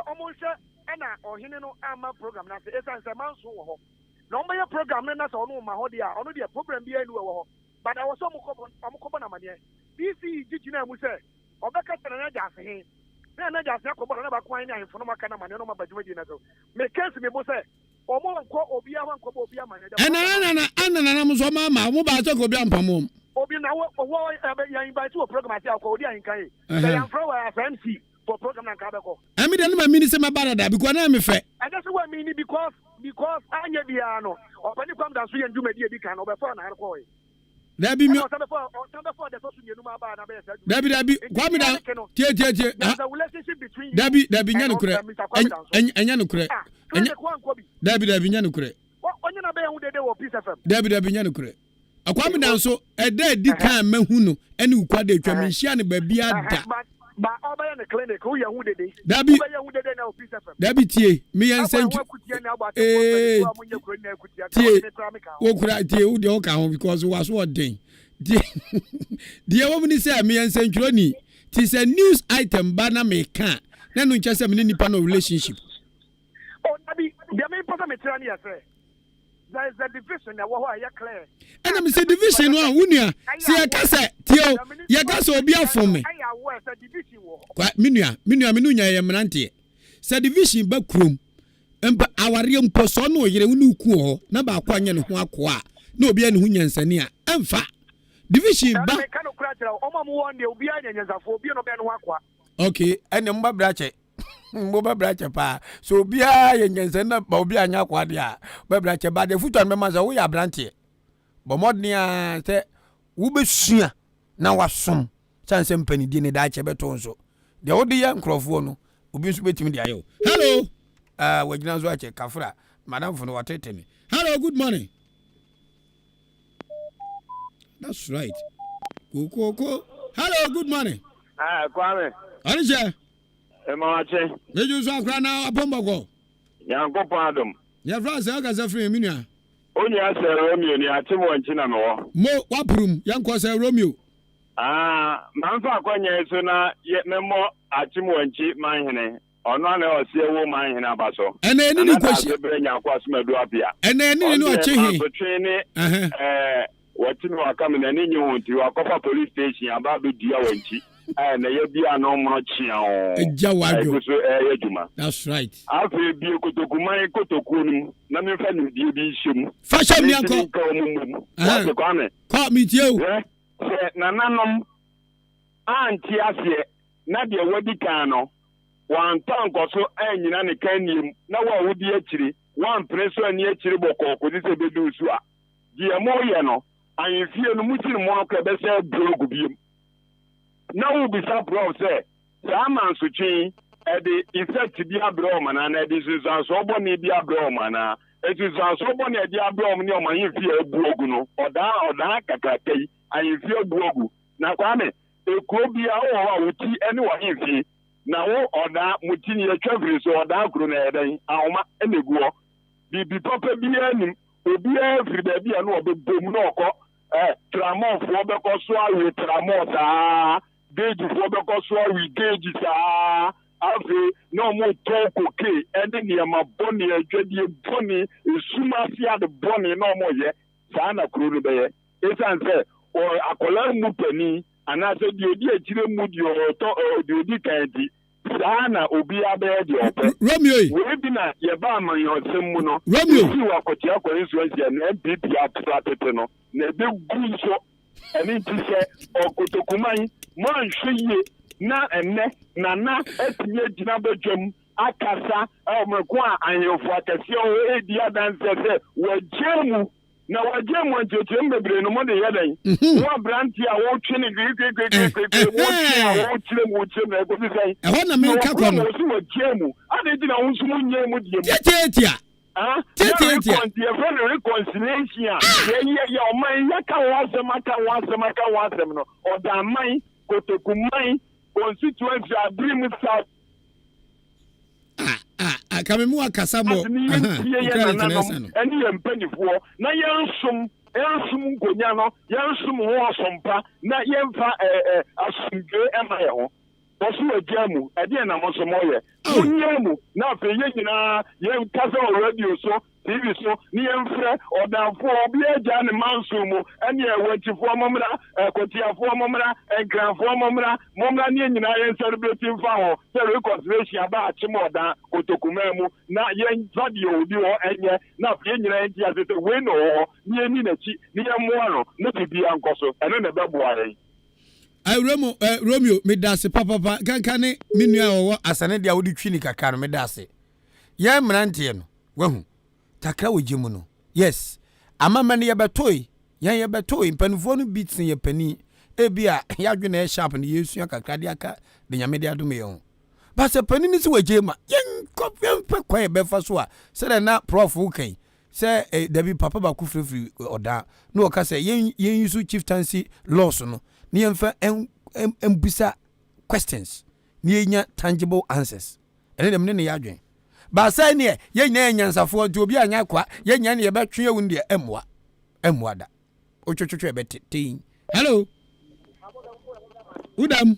Speaker 8: omo hye ana ohine no ama program na se esan se manso wo ho na ombe program na se ono ma ho dia ono dia program bi anu wo ho but I was omo na mane DC jijina mu se obeka tana na jase he na jase ko na ba kwan ni ahefo no maka na mane no ma badwuma di na so me case me bo se omo nko obi a nko obi amane
Speaker 4: ana mo so ma mo ba so ko obi ampamo
Speaker 8: obi na wo ya invite to program ati akọ Odi Ahenkan e ya from FMC for program na kabeko
Speaker 4: ami de no ma mini se ma barada because na me fe
Speaker 8: I just want mini because anya bia no opani kwam da so ye ndumadi e bi kan obefa na ko e
Speaker 4: dabi mi dabi kwami da tie dabi nya no kure enya no kure dabi nya no kure
Speaker 8: onye na be hu dede wo Peace FM
Speaker 4: dabi nya no kure akwami da so eda di kan mahu no ene ukwa de twa menhia ne ba bia da
Speaker 8: ba obaya ne clinic wo ya hu dede
Speaker 4: Dabi
Speaker 8: obaya hu dede na office FM
Speaker 4: Dabi tie me yensen tie wo kura tie wo de o ka ho because was what den die wo mni say me yensen twiro ni ti say news item ba na me ka na no nche say me nipa no relationship
Speaker 8: oh Dabi de me pata me tira ni afre there is a division na wo ho ya clear
Speaker 4: and me say division no wunua say ya ka say tie ya ka say obi afom me kwa minua me no nya ye mrante say division ba krom empa aware mpo so no yere wunu ku ho na ba kwa nya ne ho akoa na obi ane hu nyansani a emfa division ba okay ene mba brache mba brache pa so obi a ye nyansani na ba obi anya akoa dia ba brache ba de futu an mema so wo ya brante bo modni a te wo besua na wasom chance mpani die ne da che beto nso de wo de ye nkrofo no obi nso betimi de ayo hello wagina zo ache kafra madam fono watete ni hello good morning that's right koko hello good morning
Speaker 5: Kwame
Speaker 4: Alije
Speaker 5: Emawache
Speaker 4: meju so akra na apombogo
Speaker 5: yanko padum
Speaker 4: ya France aka za free minua
Speaker 5: onye ase Romeo ni atimo nchi na no
Speaker 4: mo wapurum yanko se Romeo
Speaker 5: manzo akwanya eso na memo atimo nchi manhene ono na osie wo manhene abaso
Speaker 4: ene ni kwashi
Speaker 5: ebrenya kwa sumadu apia
Speaker 4: ene ni no achehi
Speaker 5: watini wakame na ninyi hunti wakopa police station ababe dia wanchi na ye bia no mono chia o
Speaker 4: eja wadwo
Speaker 5: ejuma
Speaker 4: that's right
Speaker 5: afi bi kotokumai kotokunum na me fa ni bi hyem
Speaker 4: fashion mi anko
Speaker 5: Kwame
Speaker 4: ko mi tie o
Speaker 5: na nanom anti ase na de wadi kan no wan tanko so anyina ne kaniem na wa wodi akiri wan preso ani akiri boko ko di se bedu su a die mo ye no ayefie no mutiri mo no ka be se blogu biem na wo bi sa pro se man so twi e de effect bi abro mana na de so so boni bi abro mana e so boni e di abro mo ni o mayefie ebuogu no oda kakakai ayefie ebuogu na Kwame ekuo bi a wo wuti ene wo ayefie na wo oda mutini e twaviri so oda kuro na edan ahoma eneguo bi papa bi anim obi afiri da bi anu obebom na okọ tramon fo beko so awe tramon sa geji fo beko so awe geji sa afi no mo toko ke ende ni ma boni adwadi boni esuma fi ad boni no mo ye sa na kuro no be ye esan se o akola mu pani ana se di odi akire mu di o to di odi kanti sana obi abe di ope
Speaker 4: Romeo
Speaker 5: we bi na ye ba man yo semu no
Speaker 4: Romeo
Speaker 5: si wa kotia ko insurance na MPP atratete no na be gunso eni ti se okotokuman mo anhwe na enne na etinye gina bedwam akasa omeko a anyefo akase o edi adanse se wajemu na wajemu ncheche mbebre no mo de yedan wo branti a wo twe ne wo twe a wo tire mo tire na ko bi sai
Speaker 4: e ho na me ka ko no
Speaker 5: wo si wajemu ade di na wo nso mo nye mo die
Speaker 4: tietia
Speaker 5: the friend reconciliation ye o man ya ka wasem no o da man kotokumai constituency dream south
Speaker 4: kamemu akasa mo
Speaker 5: ani ye mpanifo na yensum nkonya no yensum ho asompa na yemfa asumdwe ema ye ho osu ajamu ade na mo so moye munyamu na fe ye nyina ye kasa o radio so TV so ni yemfre odanfo obi aja ne mansumu ene ewatifo momra kotiafo momra engranfo momra ni nyina ye celebrating fa ho se reconciliation aba achimoda kotokumemu na ye zadi odi ho enye na fe nyina enti asete we no ho ni eni na chi ni yemmo no na bibia nkoso ene na beboare
Speaker 4: Romeo medase papa kankane minua wo asane dia wodi twini kaka no medase ye mrante no wahu takra wojemu no yes amama ne yebetoi mpanifo no beats ye pani ebia yadwena e sharp ne yesu kakra de aka de nyame de adome ye ba se pani ni se wojema yen kopem pe kwa e befa so a se na prof ukan se dabi papa ba ku frefri oda no o ka se yen yusu chieftaincy laws no ni yemfa embisa questions
Speaker 13: ni nya tangible answers ene dem ne ya adwen ba sai ne ye nya nyansafo nti obi anya kwa ye nya ne ye betwe ewu ne emwa da ochotwotwe betin hello udam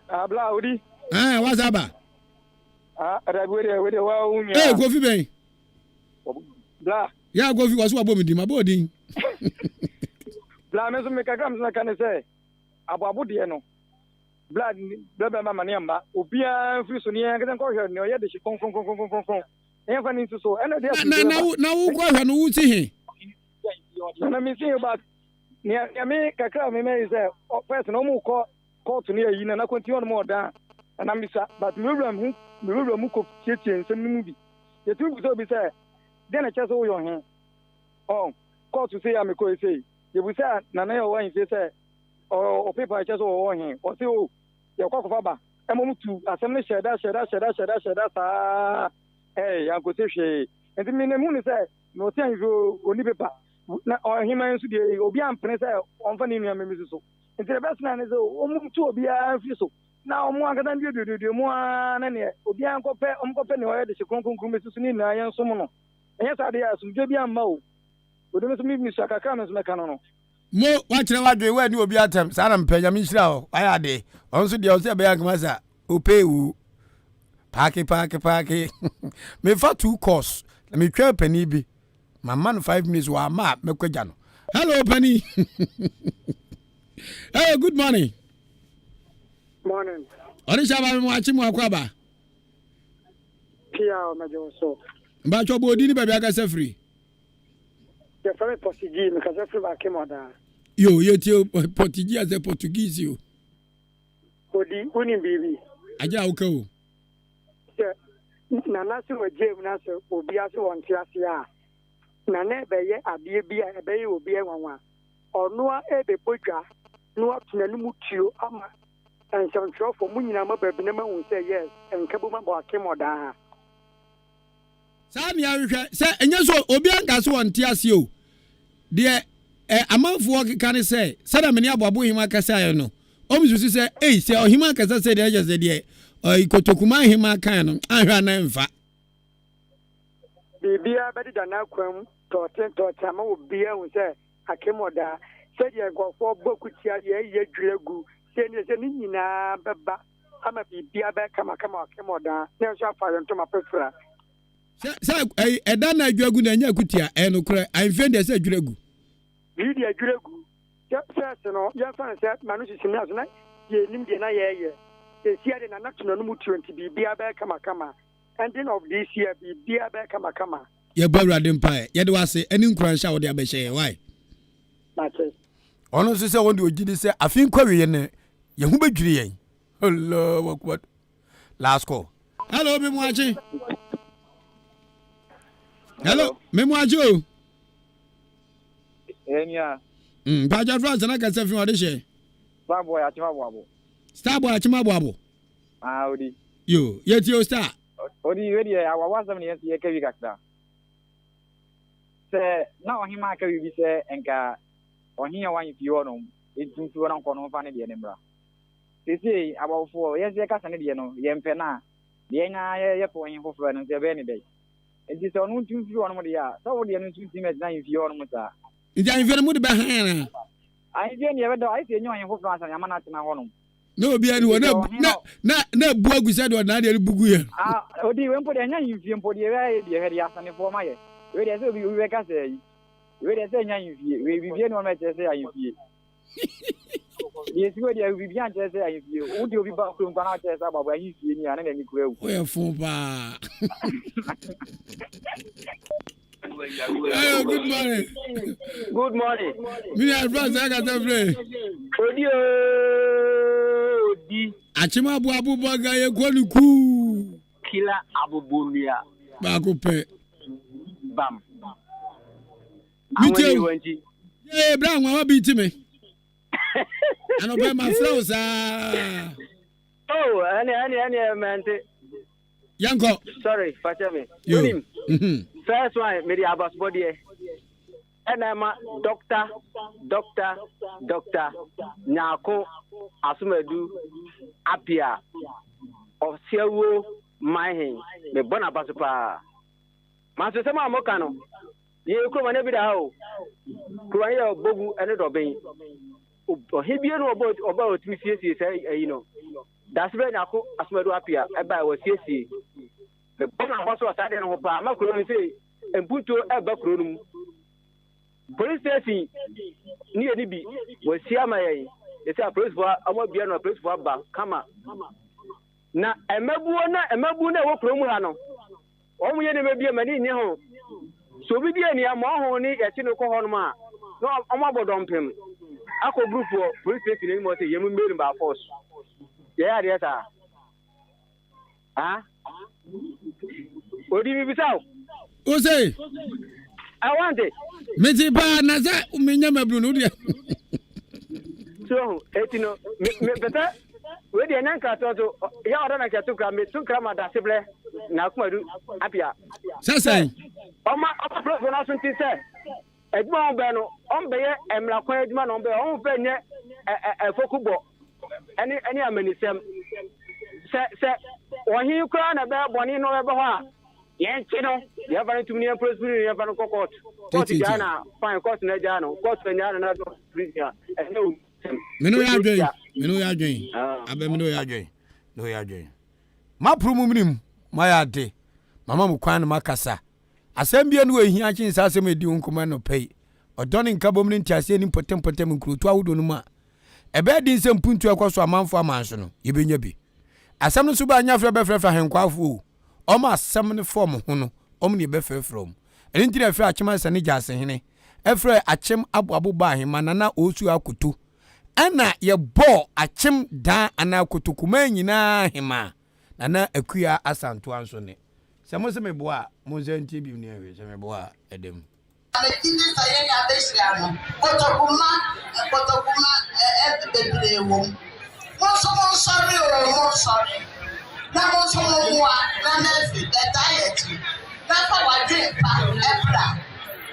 Speaker 16: abla odi
Speaker 13: what's up
Speaker 16: we wa unya
Speaker 13: Kofi ben
Speaker 16: bla
Speaker 13: ya Kofi waso abomidi mabodin
Speaker 16: bla me so me kakam na kan say aboabo de no bla mama ne amba obia free so ne yan kan ko hwe ne oye de shi kon en fa ni so ena de
Speaker 13: na wo ko hwe no wuti he
Speaker 16: na me say about ne me kakra me say person no mu ko court ne yi na continue no mo da na misa but me wura ko tietie nsem ni mu bi ye tu bi so bi say de na chese wo yo he court say ya me ko say ye bu say na yo wan say o paper chese wo he o say o ye kwa ko fa ba e mo mutu asem ne sheda sa ya ko se hwe enti me ne mu ni say no say you oni paper na o hima nsu de obi ampene say on fa ni nua me so enti the best na ne say o mutu obi a fi so na omo akata ndi mo na ne obi ankope ne o ye de kronkron me so ni na yen so mo no enye sa de asumdwe bi amma o odeme so mi so akaka me so meka no
Speaker 13: mo wa kire wa dwe wa ni obi atam sa na mpanya mi hira o aya de on so de o se be yank masa o pay wu paaki me fa 2 course me twa pani bi my man 5 minutes wa ma mekwaja no hello pani hey good morning Orisha ba mo achi mo akwaba
Speaker 16: Pia o mejo so
Speaker 13: ba cho bo di ni ba bia ka se free
Speaker 16: the family Portuguese because free ba ke moda
Speaker 13: yo ye ti Portuguese as a Portuguese yo
Speaker 16: odi uni bibi
Speaker 13: aja o ka o
Speaker 16: na nasi o jem na so obi aso won ti ase a na na be ye ade bi a be ye obi enwanwa ono a ebe podwa no atuna mu tuo ama and some show for munyina mababi na mahu say yes and kabuma ba kemoda
Speaker 13: sa mi ahwehwe se enye so obi anka so won ti ase o de amanfo keka ne se da me ne aboabo hima kasa ayo no o mi susi se se ohima kasa se de aje se de ikotokuma hima kan no ahwa na mfa
Speaker 16: bibia bedi da na kwam to ma obi ahu se akemoda se de gofo bokutia ye dwelegu se ni nyina beba ama bibia be kama akemoda na so afa nto ma pefra
Speaker 13: se eda na adwagu na nya kutia no kra anfe de se adwelegu
Speaker 16: bidi adwelegu se no ya fa se manu sisi na so na ye nim de na ye sia de na natuno no mu 20 bibia be kama ending of this year bibia be kama
Speaker 13: ye bawrade mpa ye de wase eni nkuransha wo de abehye why
Speaker 16: that's
Speaker 13: ono so se wonde ogidi se afin kwawe ye ne ye hu bedwiri yen Allahu akbar last call hello me muachi hello me muachi o
Speaker 17: enya
Speaker 13: baja France na ka se fin ode she
Speaker 17: Starboy achimabo
Speaker 13: Starboy achimabo
Speaker 17: Odi
Speaker 13: yo yeti o star
Speaker 17: Odi wedi awawasam ne ye kawi kakta se na ohima kawi bi se enka ohiya wan fi wono etuntu wona nkono fa ne de ne mra sisi abawfo ye se kasa ne de no ye mpe na de nya ye po hin fofo no se be ne de enti se onu tuntu wono mo de ya so wo de no tuntu me na fi wono mo ta
Speaker 13: nja infere mu de ba han
Speaker 17: ai je ne ye be do ai se nyo hin fofo asa nya mana tena wono
Speaker 13: no obi ani wo na bu agusa do na de bugu ye
Speaker 17: odi we mpo de nya hin fi mpo de we de he de asa ne fo ma ye we de se obi we ka se yi we de se nya hin fi we bibie no ma che se ayin fi yes we de bibie an che se ayin fi o de obi ba kuro nkwa na che se ababo ayin fi ni ana ni kuro ewu
Speaker 13: o ye fun ba hey good morning me advance I got that play
Speaker 17: odi
Speaker 13: achima abu boga ye kwaniku
Speaker 17: kila abubumia
Speaker 13: ba ko pe
Speaker 17: bam
Speaker 13: Biti bra nwa biti me. Ano be my flows
Speaker 17: oh ani mente.
Speaker 13: Yanko.
Speaker 17: Sorry, facha me. First one me the abas body e. And I'm doctor nyako
Speaker 18: Asumadu apia of Sewo Mahin, the Bonapasupa. Master Sama Mokano, you come and every day. Kuaya Bogu and a Robin. He be about 3 years, you know. That's when Asumadu apia, about was CC. The Bonapasu was starting on Hopa, Macron say, and put to a backroom. Police station near Nibi was Siamay. It's a place for I won't be a place for a bank. Come on. Now, a Mabuna walk from Murano. Only may be a man in your home. So we be any more honey at Chinoco Honma. No, I'm about dump him. I could group for police station was a young man by force. Yeah, yes, sir. Huh? What do you mean without?
Speaker 4: Who say?
Speaker 18: I want it.
Speaker 4: Meti ba na za umenya mabru dia.
Speaker 18: So, etino me beta we dey nan ka to ya oda na ka to kra me to kra ma da seble na kuma du apia.
Speaker 4: Sasai.
Speaker 18: Oma pro na sunti se. Ejuma on be no on be ye emla kwa ejuma no be on fe nye fokubo. Any amanisem. Se ohin kra na be boni no be ho a. Yes, you know, you have to me a president, you have a court. Court Jana, fine court Najano, court Jana, and no.
Speaker 4: Mino ya joy. Abe mino ya joy. No ya joy. Ma promuminim, ma ya de. Mama mu kwan makasa. Asem bia no ehia chin sa asem edi nkoma no pay. Odoni nkabom ni ntiase ni potem nkrutu awudo no ma. Ebe di nsem puntu akwaso amanfo amanso no, yebenya bi. Asem no so ba anya frɛ bɛfrɛ Ahenkwafo. Oma asem ne form ho no, omni be frɛ from. Eni ntire frɛ achema sane jase hene. Efrɛ achem abu ba ahema nana osu akoto. Ana ye bo achem dan ana akoto kuma nyina hema. Nana akua asanto anso ne. Se mo se me bo a mo ze ntie bi ne hwe se me bo a edem.
Speaker 2: Alekini saye ya besia no. Kotokuma bebre wo. Mo sorry. Na mo so mo wa na nefi the diet na fa wa drink pa ebra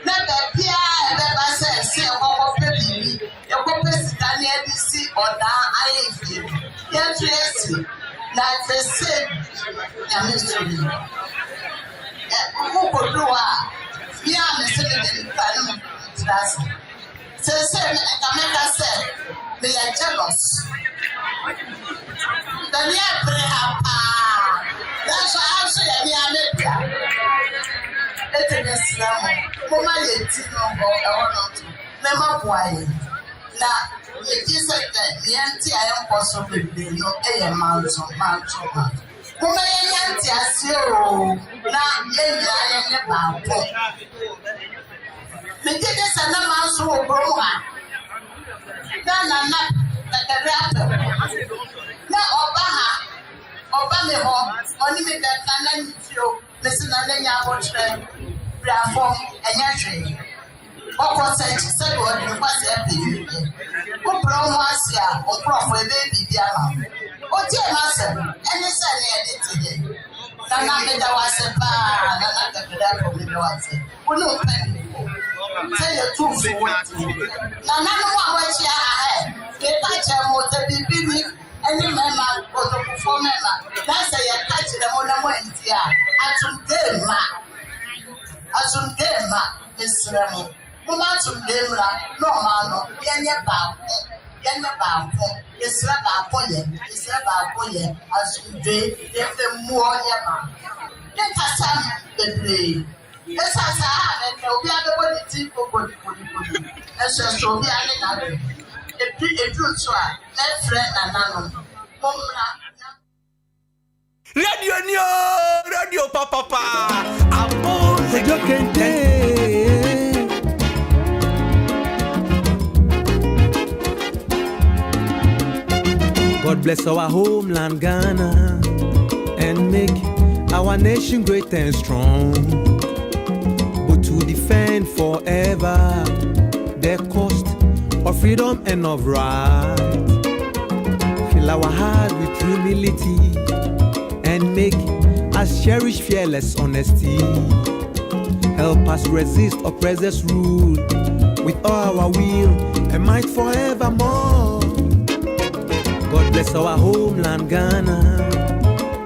Speaker 2: na be bia e be ba se kokko pe bibi e ko pe sitani e bi si oda ayefi ye tu esi na se se ya mystery ko ko do a bia me se de pa no trust se me ka se me ya jealous. The near Brehapa. That's why I'm saying, I am a Islam. Mama, or not. Never why. Now, it is like that. The auntie I am possibly no a mountain. Mama, auntie, I see you. Now, I am about the kids and the mouse who grow up. Then the rapper. Na oba me ho oni me beta na nfio mesi na lenya abotre brafom enya hwe okọ se go di kwase ebi ko promo asia oprofo ebe bibia ma o ti e ma se eni se ne edit ye na me da wase pa na da ko me da wase unu pe se ye tu fu na no wa chi a ke ta che mo te bibini any member or the performer. That's a catch the Monamoentia. Atum Dema, Miss Remo. Mumatum Demra, no mano, Yanya Bow, is Rabba Poye, as you do, if the more Yama. Let us have the play. Yes, I have, and we are the one to take for as a Soviet. A true swag, that friend and none.
Speaker 6: Radio Papa. God bless our homeland Ghana and make our nation great and strong, but to defend forever the cost of freedom and of right. Fill our heart with humility and make us cherish fearless honesty. Help us resist oppressors' rule with all our will and might forevermore.
Speaker 19: bless our homeland Ghana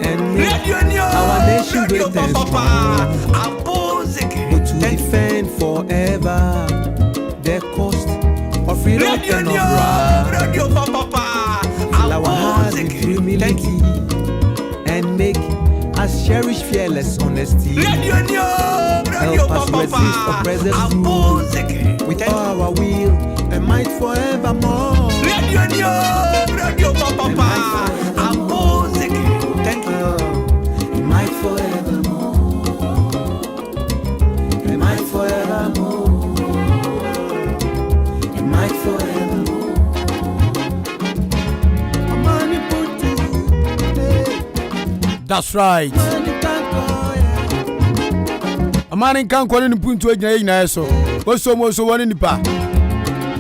Speaker 19: and make our nation great and strong. But to defend forever the cost of freedom and of right. Fill our hearts with humility and make us cherish fearless honesty. Help us resist oppressive rule with all our will and might forevermore. Thank you. Might forevermore. Might forevermore. Might forevermore.
Speaker 4: That's right. Ahenkan Kwame Mpuntu ejina so. Oso woni nipa.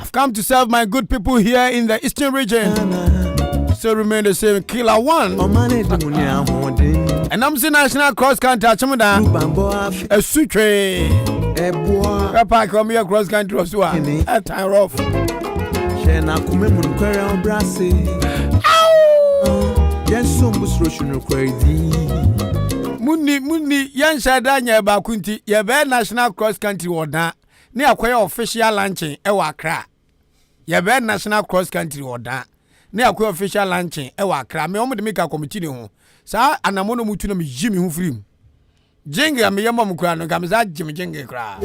Speaker 4: I've come to serve my good people here in the Eastern region. Still remain the same. Killer one. And I'm the national cross country. A sutre. Papa come here cross country. A time rough. Muni yan shada nya ba kunti ye be national cross country wodan ne akoye official launching e wa Accra. Ye be national cross country wodan ne akoye official launching e wa Accra. Me omo de make committee ne ho sa anamono mutu na me jimi ho firim jinga me yema mukura no ga me za jimi jinga kra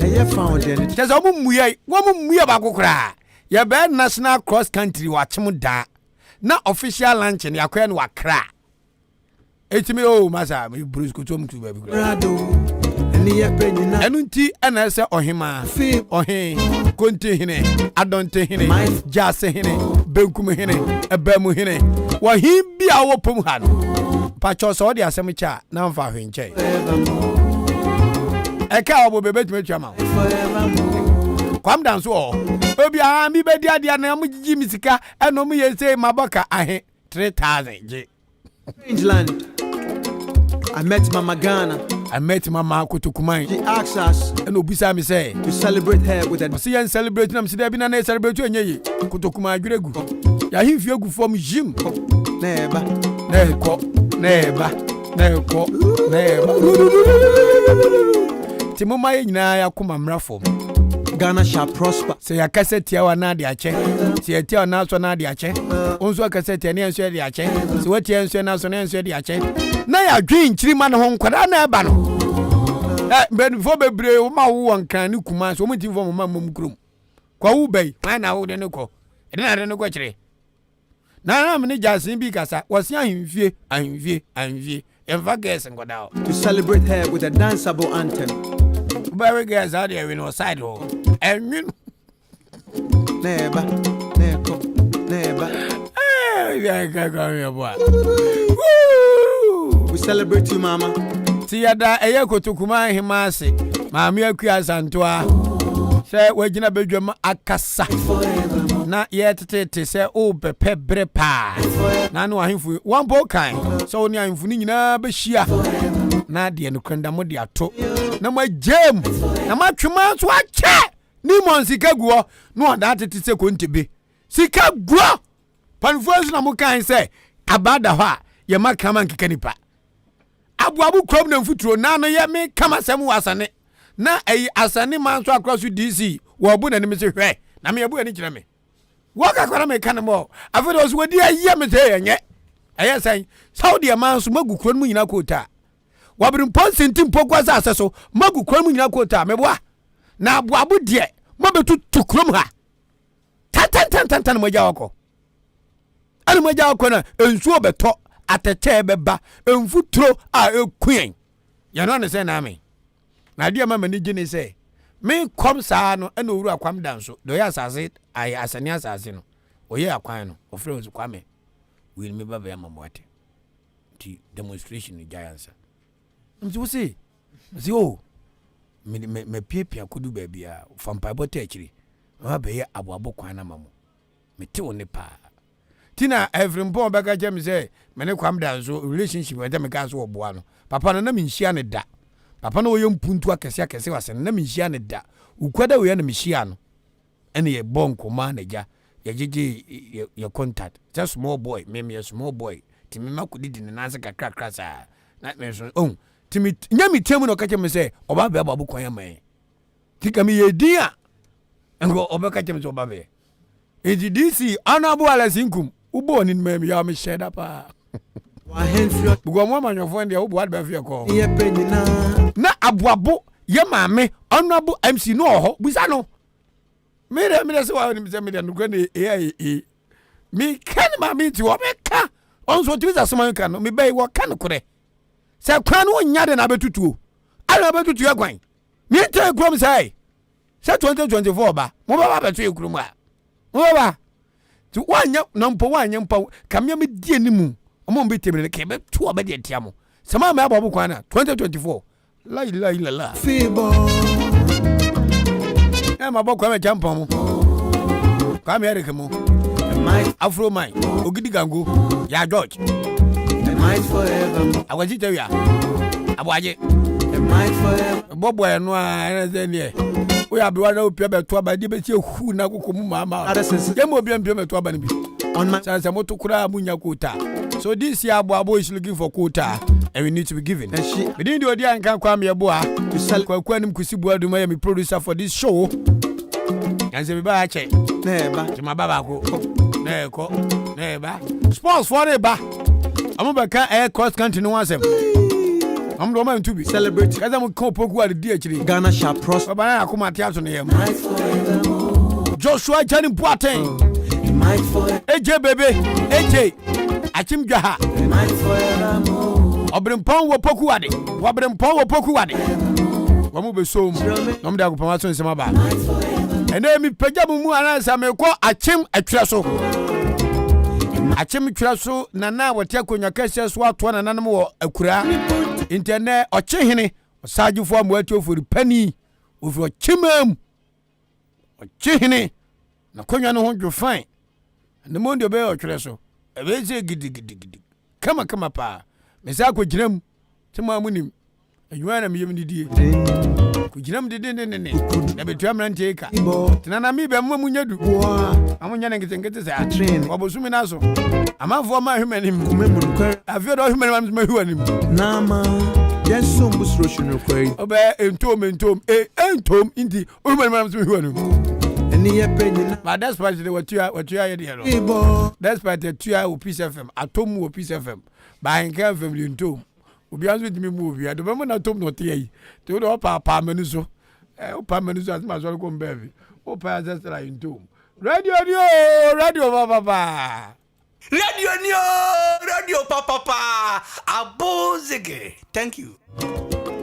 Speaker 19: eye foundation
Speaker 4: teza omo muye ba kokra ye be national cross country wa chim da na official launching ya akoye no wa Accra. Etimi o masa me bruise ko tom tu ba bi kra enunti ana se ohima ohin konti hine adonte hine jase hine benkum hine ebam hine wa him bia wo pom ha no pacho so de asem cha na mfa hwenche eka obo bebe tumi twa ma kwam dan so obi a mi bedi ade na mu gigi misika eno mu yese maboka ahe 3000 je
Speaker 19: Queensland. I met Mama Ghana.
Speaker 4: I met Mama Kutukumai.
Speaker 19: She asked us
Speaker 4: and Obisa me say
Speaker 19: to celebrate her with a
Speaker 4: see and celebrate them. See there be na celebrate you nye Kutukumai guregu. Ya him fie gu from gym.
Speaker 19: Neba.
Speaker 4: Timoma ye nyina ya kuma mra form.
Speaker 19: Ghana shall prosper.
Speaker 4: Say ya cassette ya na de ache. Say ya tia na so na de ache. Onso cassette ya ne enso de ache. Say what ya enso na so na enso de ache. Na ya dwin chiri ma no ho nkwada na eba no. Ben fo bebre wo ma wo nkan ni kuma so mo tin fo mo ma mom krom. Kwa wo bai, na wo de ne ko. E na de ne ko chire. Na me ne jasin bi kasa. Wose ahimfie. Enfa guess nkwada.
Speaker 19: To celebrate her with a danceable anthem.
Speaker 4: Very guys out there in our side hole. And you
Speaker 19: Neba.
Speaker 4: Ahenkan Kwame Yeboah.
Speaker 19: We celebrate you, Mama.
Speaker 4: See ada eye kotukuma himase. Maami akua santoa. Se wagina bedwam akasa. Na ye tete se o bepe brepa. Na no ahemfu one bo kan. So oni ahemfu ni nyina be hia. Na de no kwenda mo de ato. Na ma jam. Na ma twema so ache. Ni mon sika guo. No da tete se kontebe. Sika guo. Panfuasu na mo kan se abada ho a ye makama nkeka nipa. Abuabu krom na mfuturo na no ye me kama sem wasane. Na asane man so across DC wo bu na ni me se hwe. Na me abu ani kire me. Waka kwara me kan mo. Afede oso wodi aye me se yenye. Aye san Saudi man so magu kron mu nyina kota. Wabrim ponsentim pokwa za aseso magu kron mu nyina kota meboa. Na abuabu de mabetu tukrom ha. Tan moja wako. Ani moja wako na ensuo beto atete beba emfutro a ekuen. Ya no ne se na me. Na dia mama ni gine se me kom saa no ena owura kwam danso do ya asase ay asani asase no oye akwan no ofre ozu kwame will me baba ya mamwate ti demonstration ni giants mzi wosi mzi o me piepia kudu babia fampa bota akiri ma be ya aboabo kwan na mamo me ti woni pa tina every mbon baka jem say me ne kwam danso relationship we dem ga so oboa no papa na me nhia ne da papa na oyem puntu akese wase na me nhia ne da ukwada we na me hia no ene ye bonko ma na ja ye your contact just small boy me a small boy timi makudi di ne nanse kakra sa na me so timi nyami temu no kache me say oba be ababu kwan ya man tika me ye din a ngo oba kache me so oba be edi DC honorable Alasinkum ubo ni me ya me share da pa bugo mo manyofo ndi ubo adba fie ko na aboabo ye maame honorable MC no ho busa no mire se wa ni me no gane AI mi kan maame ti wo me ka onso twiza soman kan no me bai wo kan kore se kwan no nya de na betutuo ala betutu ya kwan mi te krom sai se 2024 ba mo ba betu e krom a mo ba ti wanya nampo wanya mpa kamya me die ni mu omo mbe temre ke be tu oba de tia mo sama me ababu kwan na 2024 la ilaha illallah fibo ma bokwa me champa mo kwa me ereke mo afro mine ogidi gango ya George the mind forever awaji tawia abwaje the mind forever bobo eno a ene ne we abiwa na opia beto aba de be tie hu na kokomu mama dem obi empia beto aba ne bi on my chance moto kura munya quota so this year abo is looking for quota and we need to be given within the Odi Ahenkan Kwame Yeboah kwa nim kusibu aduma ya mi producer for this show yanze bi ba che neba jima baba ko neba sports for neba amubeka cross country no ansem amdo man to be celebrate kaza mu ko poku ade di akire Ghana shall prosper baba na akoma tia so ne yam Joshua Jani Boateng AJ bebe AJ achim dwaha obrempon wo poku ade wamu be som nom da akoma so nsema ba ene mi pagya mu anansa me ko achim atwa so achim twa so nana wote akonya kase so ato nana no wo akura internet ochehene osagifo amu atofori pani ofro chimam ochehene na konya no ho dwo fine ne monde be otwere so ebe ze gidi kama pa me sa ko ginam tema munim adwuma na me yem didie ko ginam dide ne na betu amrante ka tinana mi be mu nyadu amunya ne ngete sa obosumi na so amafo ma hwemanim afio do hwemanim ma hwanim nama yeso mbusro shunu kwai obe entom indi hwemanim ma hwanim eni ye penina but that's why the what you are here no that's why the two are Peace FM atom wo Peace FM ba Ahenkan FM entom obi azu dimi mu obi ado be na tom no te yi te o pa menu so as ma so ko mbevi o pa just like entom radio papa radio papa abozege thank you